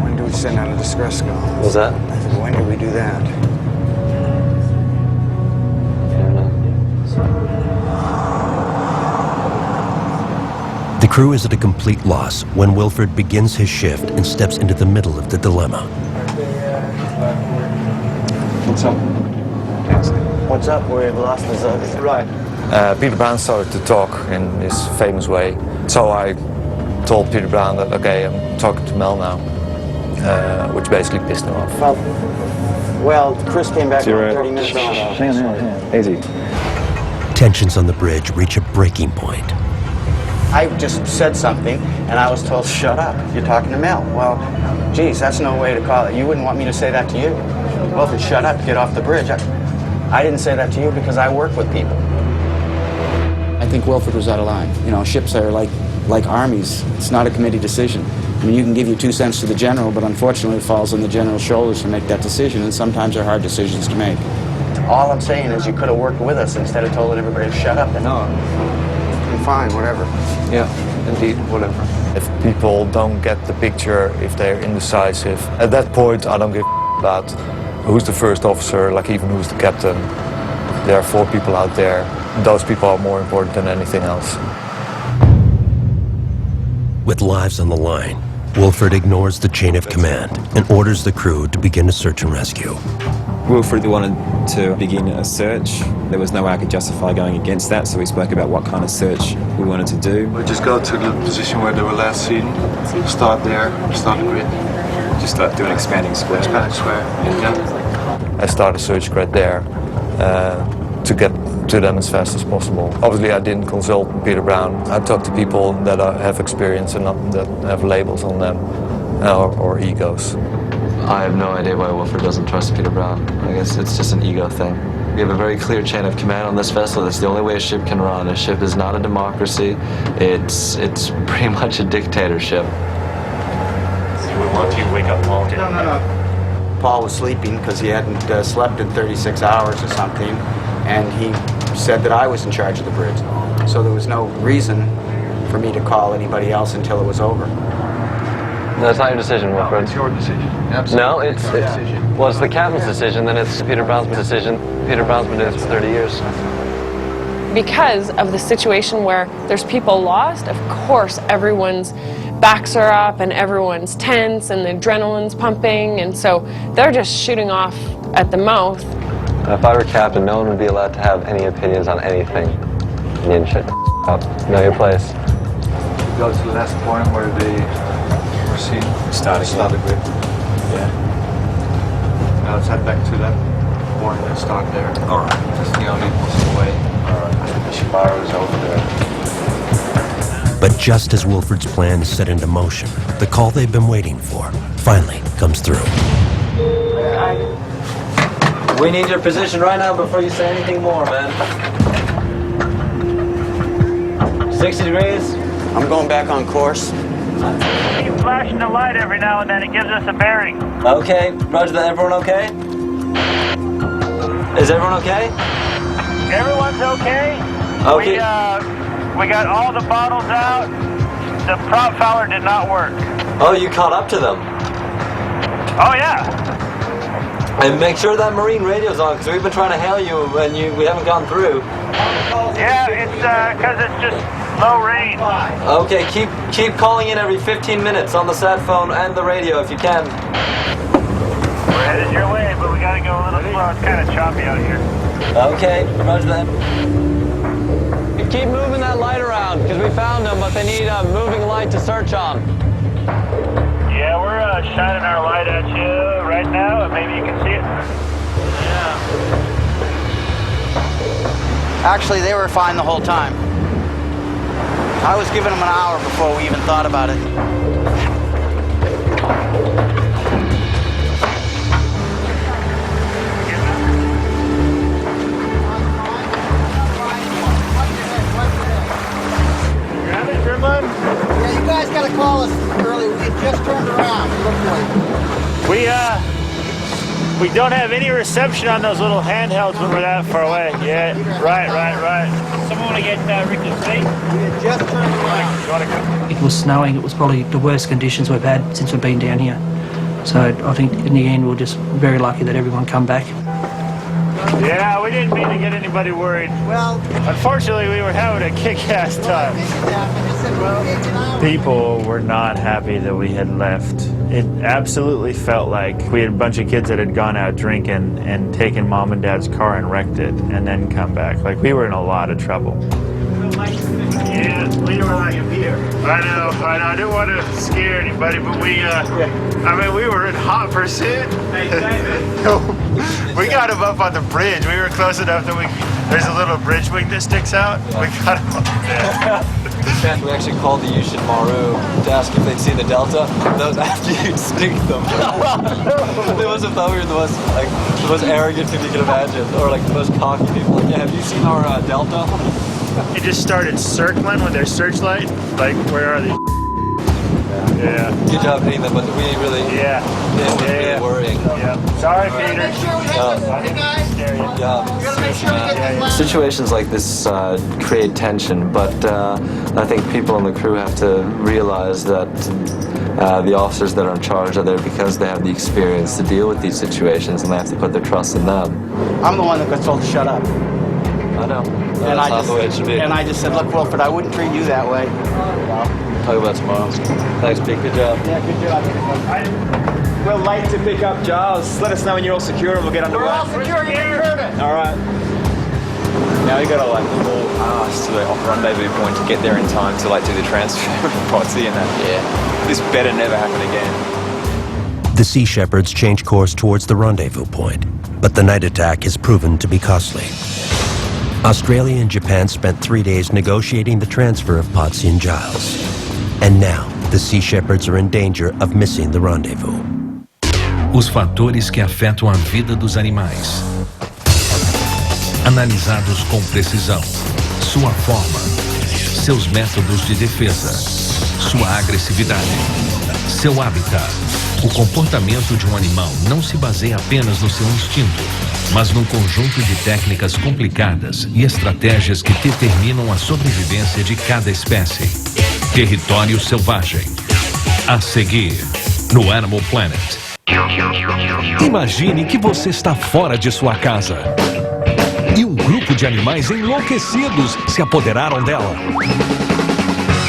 When do we send out a distress call? What's that? I said, when do we do that? The crew is at a complete loss when Wilford begins his shift and steps into the middle of the dilemma. What's up? What's up? We've lost the zone. Right. Peter Brown started to talk in his famous way. So I told Peter Brown that, okay, I'm talking to Mel now, which basically pissed him off. Well, Chris came back 30 minutes ago. Hang on. Easy. Tensions on the bridge reach a breaking point. I just said something, and I was told, shut up, you're talking to Mel. Well, geez, that's no way to call it. You wouldn't want me to say that to you. Well, if it's shut up, get off the bridge. I didn't say that to you because I work with people. I think Wilford was out of line. You know, ships are like armies. It's not a committee decision. I mean, you can give your 2 cents to the general, but unfortunately it falls on the general's shoulders to make that decision, and sometimes they're hard decisions to make. All I'm saying is you could have worked with us instead of told everybody to shut up. No. Fine, whatever. Yeah, indeed, whatever. If people don't get the picture, if they're indecisive, at that point I don't give a about who's the first officer, like even who's the captain. There are 4 people out there. Those people are more important than anything else. With lives on the line, Wilford ignores the chain of command and orders the crew to begin a search and rescue. Wilford wanted to begin a search. There was no way I could justify going against that, so we spoke about what kind of search we wanted to do. We just go to the position where they were last seen, start there, start the grid. Just start doing expanding square. Expanding square, yeah. I started a search grid there to get to them as fast as possible. Obviously I didn't consult Peter Brown. I talked to people that have experience and not that have labels on them or egos. I have no idea why Wilford doesn't trust Peter Brown. I guess it's just an ego thing. We have a very clear chain of command on this vessel. That's the only way a ship can run. A ship is not a democracy. It's pretty much a dictatorship. We want you to wake up Paul. No. Paul was sleeping because he hadn't slept in 36 hours or something, and he said that I was in charge of the bridge. So there was no reason for me to call anybody else until it was over. No, it's not your decision, Wilford. It's your decision. Absolutely. No, it's the captain's decision, then it's Peter Brown's decision. Peter Brown's been doing this for 30 years. Because of the situation where there's people lost, of course everyone's backs are up and everyone's tense and the adrenaline's pumping, and so they're just shooting off at the mouth. If I were captain, no one would be allowed to have any opinions on anything. You shut the up. Know your place. Go to the last point where they were seen. Start the grid. Yeah. Now let's head back to that point and start there. Alright. That's the only possible way. Alright. I think the Shibaro is over there. But just as Wilford's plan is set into motion, the call they've been waiting for finally comes through. We need your position right now before you say anything more, man. 60 degrees. I'm going back on course. Keep flashing the light every now and then. It gives us a bearing. Okay, roger that. Everyone okay? Is everyone okay? Everyone's okay. Okay. We got all the bottles out. The prop fouler did not work. Oh, you caught up to them? Oh, yeah. And make sure that marine radio's on, because we've been trying to hail you and we haven't gone through. Yeah, it's because it's just low range. Okay, keep calling in every 15 minutes on the sat phone and the radio if you can. We're headed your way, but we gotta go a little slow. It's kind of choppy out here. Okay, roger that. Keep moving that light around, because we found them, but they need a moving light to search on. Yeah, we're shining our light at you right now, and maybe you can see it. Yeah. Actually, they were fine the whole time. I was giving them an hour before we even thought about it. Yeah, you guys gotta call us early. We just turned around. It looked like. We don't have any reception on those little handhelds when we're that far away. Yeah, right. Someone want to get Ricky's feet? Just turned around. It was snowing. It was probably the worst conditions we've had since we've been down here. So I think in the end we're just very lucky that everyone come back. Yeah, we didn't mean to get anybody worried. Well, unfortunately, we were having a kick-ass time. People were not happy that we had left. It absolutely felt like we had a bunch of kids that had gone out drinking and taken mom and dad's car and wrecked it and then come back. Like, we were in a lot of trouble. Yeah, we were like here. I know. I didn't want to scare anybody, but we were in hot pursuit. We got him up on the bridge. We were close enough that there's a little bridge wing that sticks out. We got him up there. We actually called the Yushin Maru to ask if they'd seen the Delta. That was after you'd stink them. They must have thought we were the most arrogant thing you could imagine, or like the most cocky people. Like, yeah, have you seen our Delta? It just started circling with their searchlight. Like, where are they? Yeah. Good job hitting them, but we really. Yeah. It was really worrying. Yeah. Sorry, Peter. Situations like this create tension, but I think people in the crew have to realize that the officers that are in charge are there because they have the experience to deal with these situations, and they have to put their trust in them. I'm the one that got told to shut up. I know. And That's not the way it should be. And I just said, look, Wilford, I wouldn't treat you that way. Talk about tomorrow. Thanks, Pete. Good job. Yeah, good job. We're late to pick up Giles. Let us know when you're all secure and we'll get underway. We're all secure. You heard it. All right. Now we got to walk past the rendezvous point to get there in time to do the transfer of Potsy and that. Yeah. This better never happen again. The Sea Shepherds change course towards the rendezvous point, but the night attack has proven to be costly. Australia and Japan spent 3 days negotiating the transfer of Potsy and Giles. And now, the Sea Shepherds are in danger of missing the rendezvous. Os fatores que afetam a vida dos animais. Analisados com precisão. Sua forma. Seus métodos de defesa. Sua agressividade. Seu habitat. O comportamento de um animal não se baseia apenas no seu instinto, mas num conjunto de técnicas complicadas e estratégias que determinam a sobrevivência de cada espécie. Território selvagem. A seguir, no Animal Planet. Imagine que você está fora de sua casa e um grupo de animais enlouquecidos se apoderaram dela.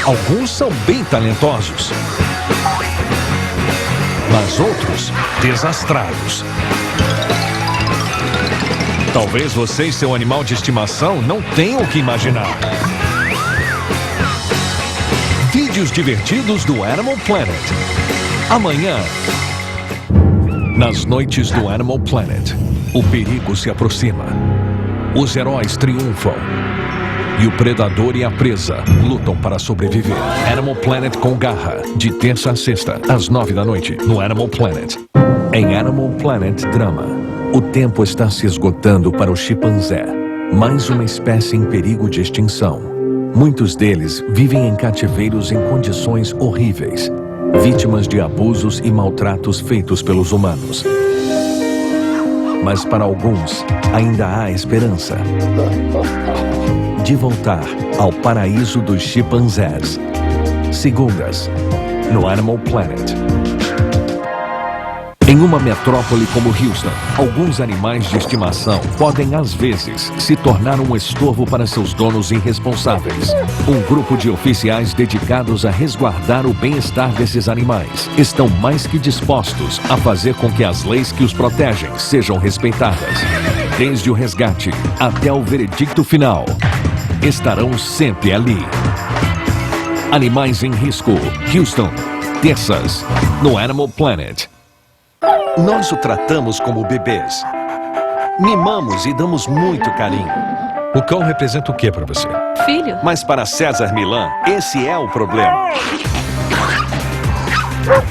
Alguns são bem talentosos, mas outros desastrados. Talvez você e seu animal de estimação não tenham o que imaginar. Vídeos divertidos do Animal Planet. Amanhã, nas noites do Animal Planet, o perigo se aproxima. Os heróis triunfam. E o predador e a presa lutam para sobreviver. Animal Planet com garra, de terça a sexta, às 9 da noite, no Animal Planet. Em Animal Planet Drama, o tempo está se esgotando para o chimpanzé, mais uma espécie em perigo de extinção. Muitos deles vivem em cativeiros em condições horríveis, vítimas de abusos e maltratos feitos pelos humanos. Mas para alguns, ainda há esperança de voltar ao paraíso dos chimpanzés. Segundas, no Animal Planet. Em uma metrópole como Houston, alguns animais de estimação podem, às vezes, se tornar um estorvo para seus donos irresponsáveis. Um grupo de oficiais dedicados a resguardar o bem-estar desses animais estão mais que dispostos a fazer com que as leis que os protegem sejam respeitadas. Desde o resgate até o veredicto final, estarão sempre ali. Animais em Risco, Houston, terças, no Animal Planet. Nós o tratamos como bebês. Mimamos e damos muito carinho. O cão representa o que para você? Filho. Mas para César Milan, esse é o problema.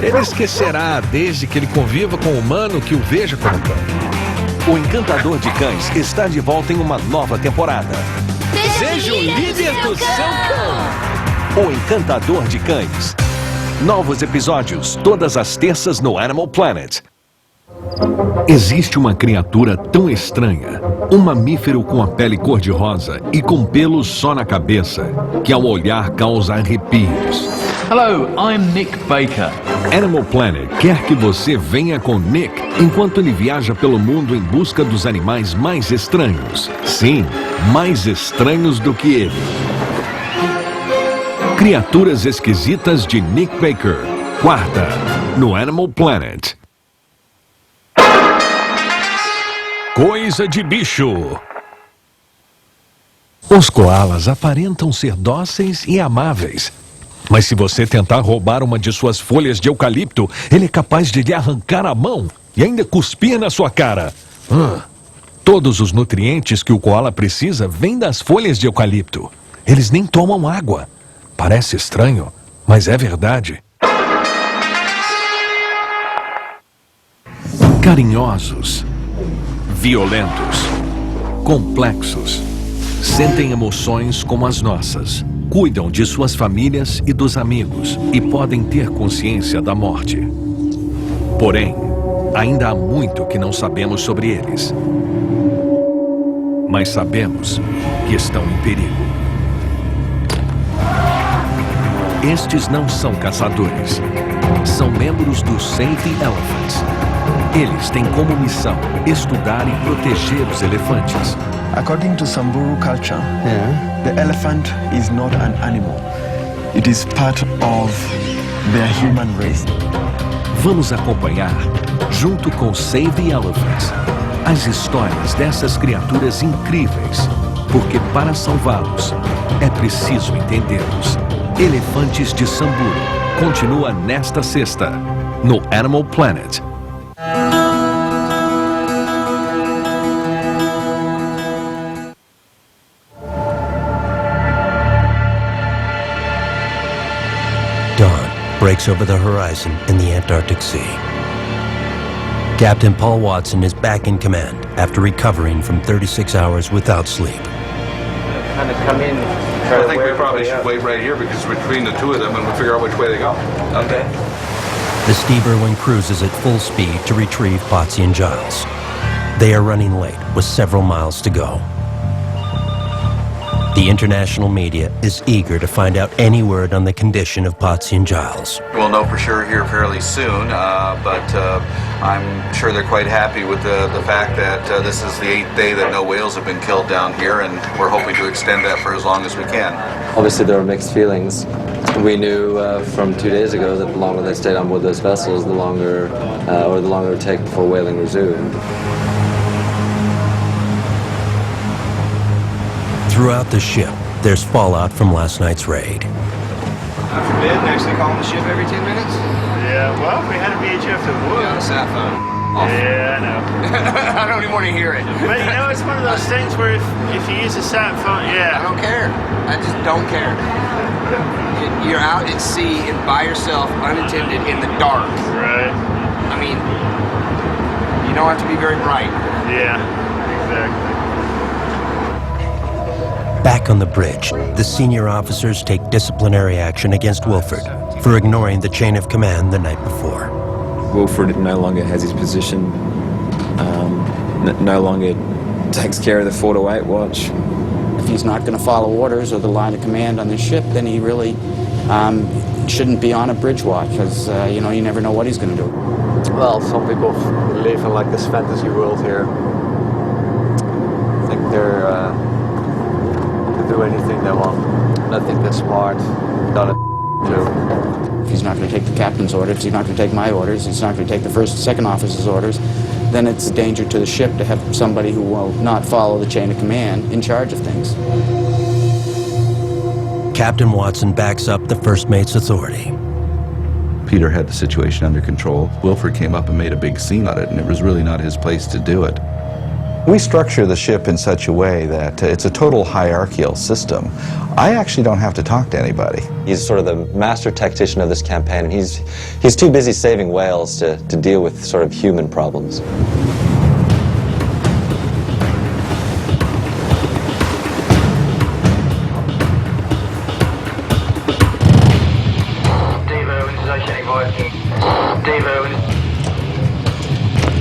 Ele esquecerá desde que ele conviva com o humano que o veja como cão. O Encantador de Cães está de volta em uma nova temporada. Seja o líder do seu cão. O Encantador de Cães. Novos episódios todas as terças no Animal Planet. Existe uma criatura tão estranha, um mamífero com a pele cor-de-rosa e com pelos só na cabeça, que ao olhar causa arrepios. Hello, I'm Nick Baker. Animal Planet quer que você venha com Nick enquanto ele viaja pelo mundo em busca dos animais mais estranhos. Sim, mais estranhos do que ele. Criaturas Esquisitas de Nick Baker. Quarta, no Animal Planet. Coisa de bicho. Os koalas aparentam ser dóceis e amáveis. Mas se você tentar roubar uma de suas folhas de eucalipto, ele é capaz de lhe arrancar a mão e ainda cuspir na sua cara. Todos os nutrientes que o koala precisa vêm das folhas de eucalipto. Eles nem tomam água. Parece estranho, mas é verdade. Carinhosos, violentos, complexos, sentem emoções como as nossas, cuidam de suas famílias e dos amigos e podem ter consciência da morte. Porém, ainda há muito que não sabemos sobre eles. Mas sabemos que estão em perigo. Estes não são caçadores. São membros do Save the Elephants. Eles têm como missão estudar e proteger os elefantes. According to Samburu culture, the elephant is not an animal. It is part of their human race. Vamos acompanhar, junto com Save the Elephants, as histórias dessas criaturas incríveis, porque para salvá-los é preciso entendê-los. Elefantes de Samburu continua nesta sexta, no Animal Planet. Dawn breaks over the horizon in the Antarctic Sea. Captain Paul Watson is back in command after recovering from 36 hours without sleep. Kind of come in. I think we probably should wait right here because between the two of them and we'll figure out which way they go. Okay. The Steve Irwin cruises at full speed to retrieve Potsy and Giles. They are running late with several miles to go. The international media is eager to find out any word on the condition of Potsy and Giles. We'll know for sure here fairly soon, but I'm sure they're quite happy with the fact that this is the 8th day that no whales have been killed down here, and we're hoping to extend that for as long as we can. Obviously, there are mixed feelings. We knew from 2 days ago that the longer they stayed on board those vessels, the longer it would take before whaling resumed. Throughout the ship, there's fallout from last night's raid. Forbidden actually calling the ship every 10 minutes? Yeah, well, we had a VHF that would. Yeah, on a sat phone. Yeah, I know. I don't even want to hear it. But you know, it's one of those things where if you use a sat phone, yeah. I don't care. I just don't care. You're out at sea and by yourself, unattended, in the dark. Right. I mean, you don't have to be very bright. Yeah, exactly. Back on the bridge, the senior officers take disciplinary action against Wilford for ignoring the chain of command the night before. Wilford no longer has his position, no longer takes care of the 4 to 8 watch. If he's not going to follow orders or the line of command on this ship, then he really shouldn't be on a bridge watch, because you never know what he's going to do. Well, some people live in like this fantasy world here. I think they're to do anything they want. I think that's smart. Done it too. If he's not going to take the captain's orders, he's not going to take my orders, he's not going to take the first and second officer's orders, then it's a danger to the ship to have somebody who will not follow the chain of command in charge of things. Captain Watson backs up the first mate's authority. Peter had the situation under control. Wilford came up and made a big scene out of it, and it was really not his place to do it. We structure the ship in such a way that it's a total hierarchical system. I actually don't have to talk to anybody. He's sort of the master tactician of this campaign, and he's too busy saving whales to deal with sort of human problems.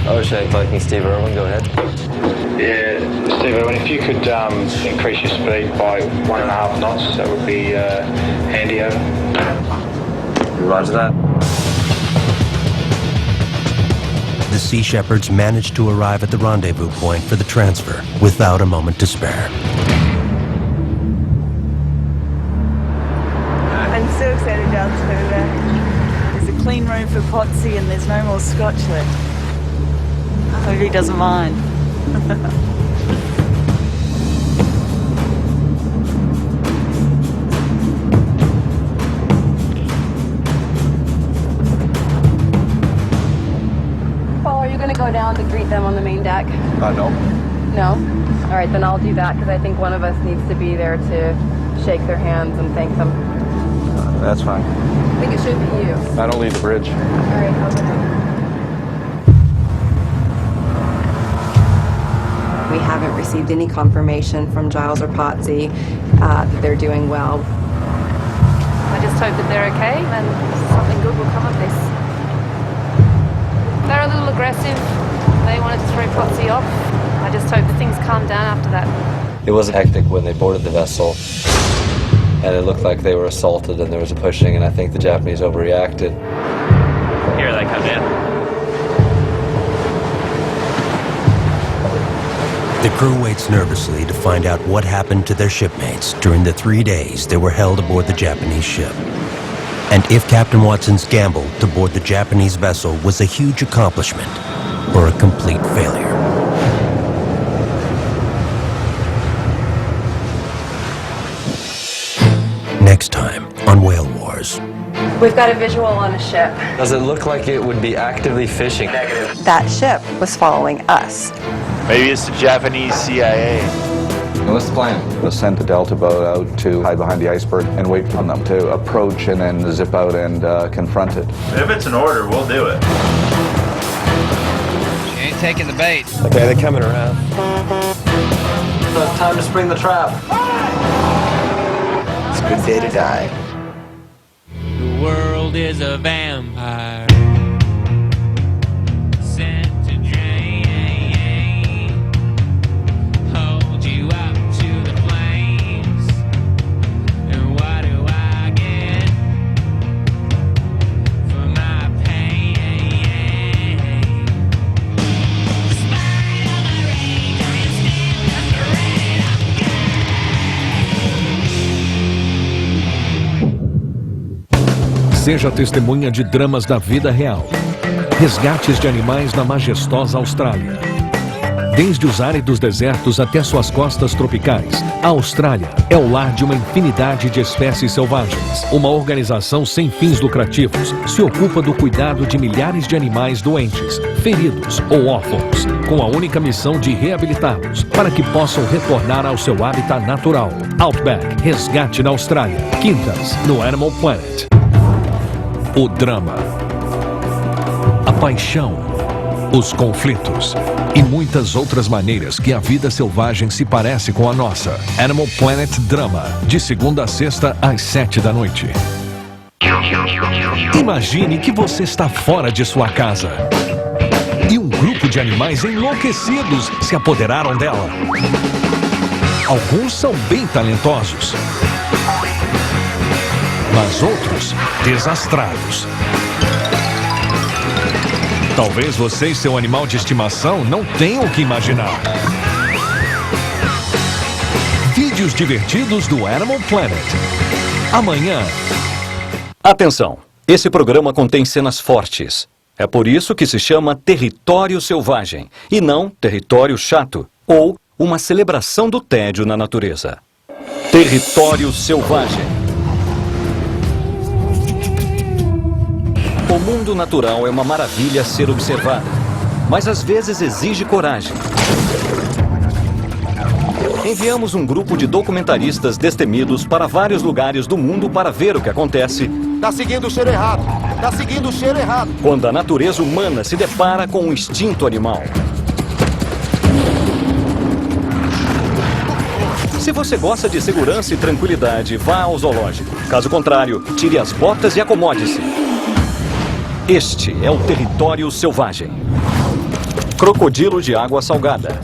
O'Shea cloaking Steve Irwin, go ahead. Yeah, Steve Irwin, if you could increase your speed by 1.5 knots, that would be handy over. Roger that. The Sea Shepherds managed to arrive at the rendezvous point for the transfer without a moment to spare. I'm so excited down to go there. There's a clean room for Potsy and there's no more scotch left. I hope he doesn't mind. Paul, are you going to go down to greet them on the main deck? No. No? All right, then I'll do that because I think one of us needs to be there to shake their hands and thank them. That's fine. I think it should be you. I don't leave the bridge. All right, I'll go down. We haven't received any confirmation from Giles or Potsy that they're doing well. I just hope that they're okay and something good will come of this. They're a little aggressive. They wanted to throw Potsy off. I just hope that things calm down after that. It was hectic when they boarded the vessel, and it looked like they were assaulted and there was a pushing, and I think the Japanese overreacted. Here they come in. The crew waits nervously to find out what happened to their shipmates during the 3 days they were held aboard the Japanese ship. And if Captain Watson's gamble to board the Japanese vessel was a huge accomplishment or a complete failure. Next time on Whale Wars. We've got a visual on a ship. Does it look like it would be actively fishing? Negative. That ship was following us. Maybe it's the Japanese CIA. What's the plan? We'll send the Delta boat out to hide behind the iceberg and wait for them to approach and then zip out and confront it. If it's an order, we'll do it. She ain't taking the bait. Okay, they're coming around. It's time to spring the trap. It's a good day to die. The world is a vampire. Sent to drain. Hold you up to the flames. And what do I get for my pain? Despite all my rage, I am still afraid of Seja testemunha de dramas da vida real. Resgates de animais na majestosa Austrália. Desde os áridos desertos até suas costas tropicais, a Austrália é o lar de uma infinidade de espécies selvagens. Uma organização sem fins lucrativos se ocupa do cuidado de milhares de animais doentes, feridos ou órfãos, com a única missão de reabilitá-los para que possam retornar ao seu habitat natural. Outback, resgate na Austrália. Quintas, no Animal Planet. O drama, a paixão, os conflitos e muitas outras maneiras que a vida selvagem se parece com a nossa. Animal Planet Drama, de segunda a sexta às 7 da noite. Imagine que você está fora de sua casa e um grupo de animais enlouquecidos se apoderaram dela. Alguns são bem talentosos, mas outros desastrados. Talvez você e seu animal de estimação não tenham o que imaginar. Vídeos divertidos do Animal Planet. Amanhã. Atenção! Esse programa contém cenas fortes. É por isso que se chama Território Selvagem, e não Território Chato, ou uma celebração do tédio na natureza. Território Selvagem. O mundo natural é uma maravilha a ser observada, mas às vezes exige coragem. Enviamos um grupo de documentaristas destemidos para vários lugares do mundo para ver o que acontece. Tá seguindo o cheiro errado. Tá seguindo o cheiro errado. Quando a natureza humana se depara com um instinto animal. Se você gosta de segurança e tranquilidade, vá ao zoológico. Caso contrário, tire as botas e acomode-se. Este é o Território Selvagem. Crocodilo de água salgada.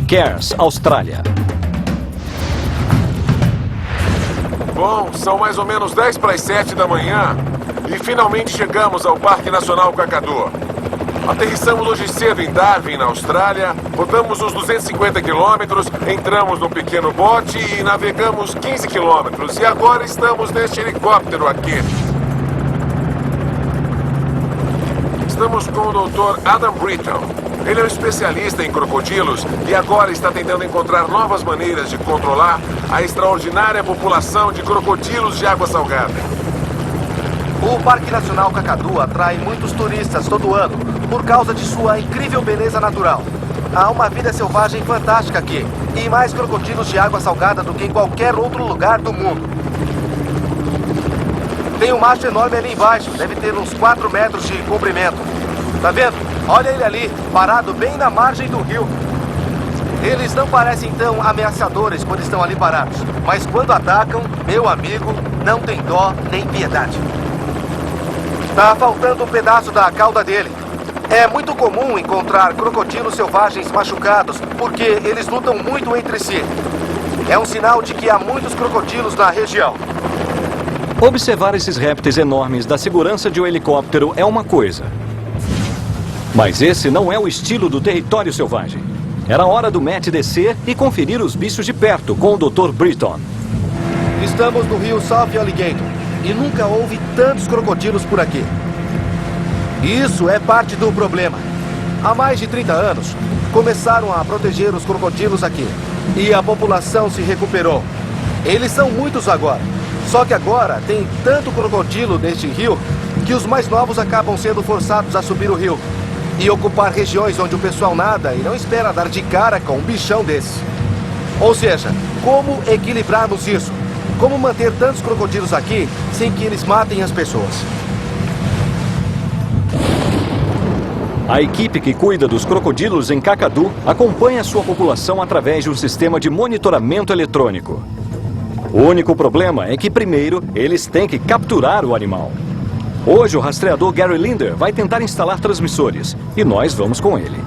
Cairns, Austrália. Bom, são mais ou menos 10 para as 7 da manhã e finalmente chegamos ao Parque Nacional Kakadu. Aterrissamos hoje cedo em Darwin, na Austrália, rodamos uns 250 quilômetros, entramos num pequeno bote e navegamos 15 quilômetros. E agora estamos neste helicóptero aqui. Estamos com o Dr. Adam Britton. Ele é um especialista em crocodilos e agora está tentando encontrar novas maneiras de controlar a extraordinária população de crocodilos de água salgada. O Parque Nacional Kakadu atrai muitos turistas todo ano por causa de sua incrível beleza natural. Há uma vida selvagem fantástica aqui e mais crocodilos de água salgada do que em qualquer outro lugar do mundo. Tem um macho enorme ali embaixo, deve ter uns 4 metros de comprimento. Tá vendo? Olha ele ali, parado bem na margem do rio. Eles não parecem tão ameaçadores quando estão ali parados, mas quando atacam, meu amigo, não tem dó nem piedade. Tá faltando um pedaço da cauda dele. É muito comum encontrar crocodilos selvagens machucados, porque eles lutam muito entre si. É um sinal de que há muitos crocodilos na região. Observar esses répteis enormes da segurança de um helicóptero é uma coisa. Mas esse não é o estilo do território selvagem. Era hora do Matt descer e conferir os bichos de perto com o Dr. Britton. Estamos no rio South Alligator e nunca houve tantos crocodilos por aqui. Isso é parte do problema. Há mais de 30 anos, começaram a proteger os crocodilos aqui e a população se recuperou. Eles são muitos agora. Só que agora tem tanto crocodilo neste rio que os mais novos acabam sendo forçados a subir o rio e ocupar regiões onde o pessoal nada e não espera dar de cara com um bichão desse. Ou seja, como equilibrarmos isso? Como manter tantos crocodilos aqui sem que eles matem as pessoas? A equipe que cuida dos crocodilos em Kakadu acompanha sua população através de um sistema de monitoramento eletrônico. O único problema é que primeiro eles têm que capturar o animal. Hoje o rastreador Gary Linder vai tentar instalar transmissores e nós vamos com ele.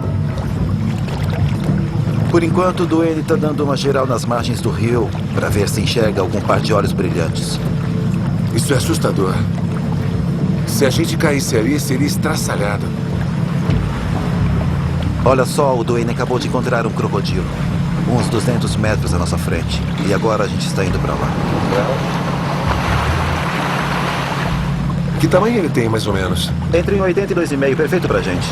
Por enquanto, o Duane está dando uma geral nas margens do rio para ver se enxerga algum par de olhos brilhantes. Isso é assustador. Se a gente caísse ali, seria estraçalhado. Olha só, o Duane acabou de encontrar um crocodilo. Uns 200 metros à nossa frente. E agora a gente está indo para lá. Que tamanho ele tem, mais ou menos? Entre 1,80 e 2,5. Perfeito pra gente.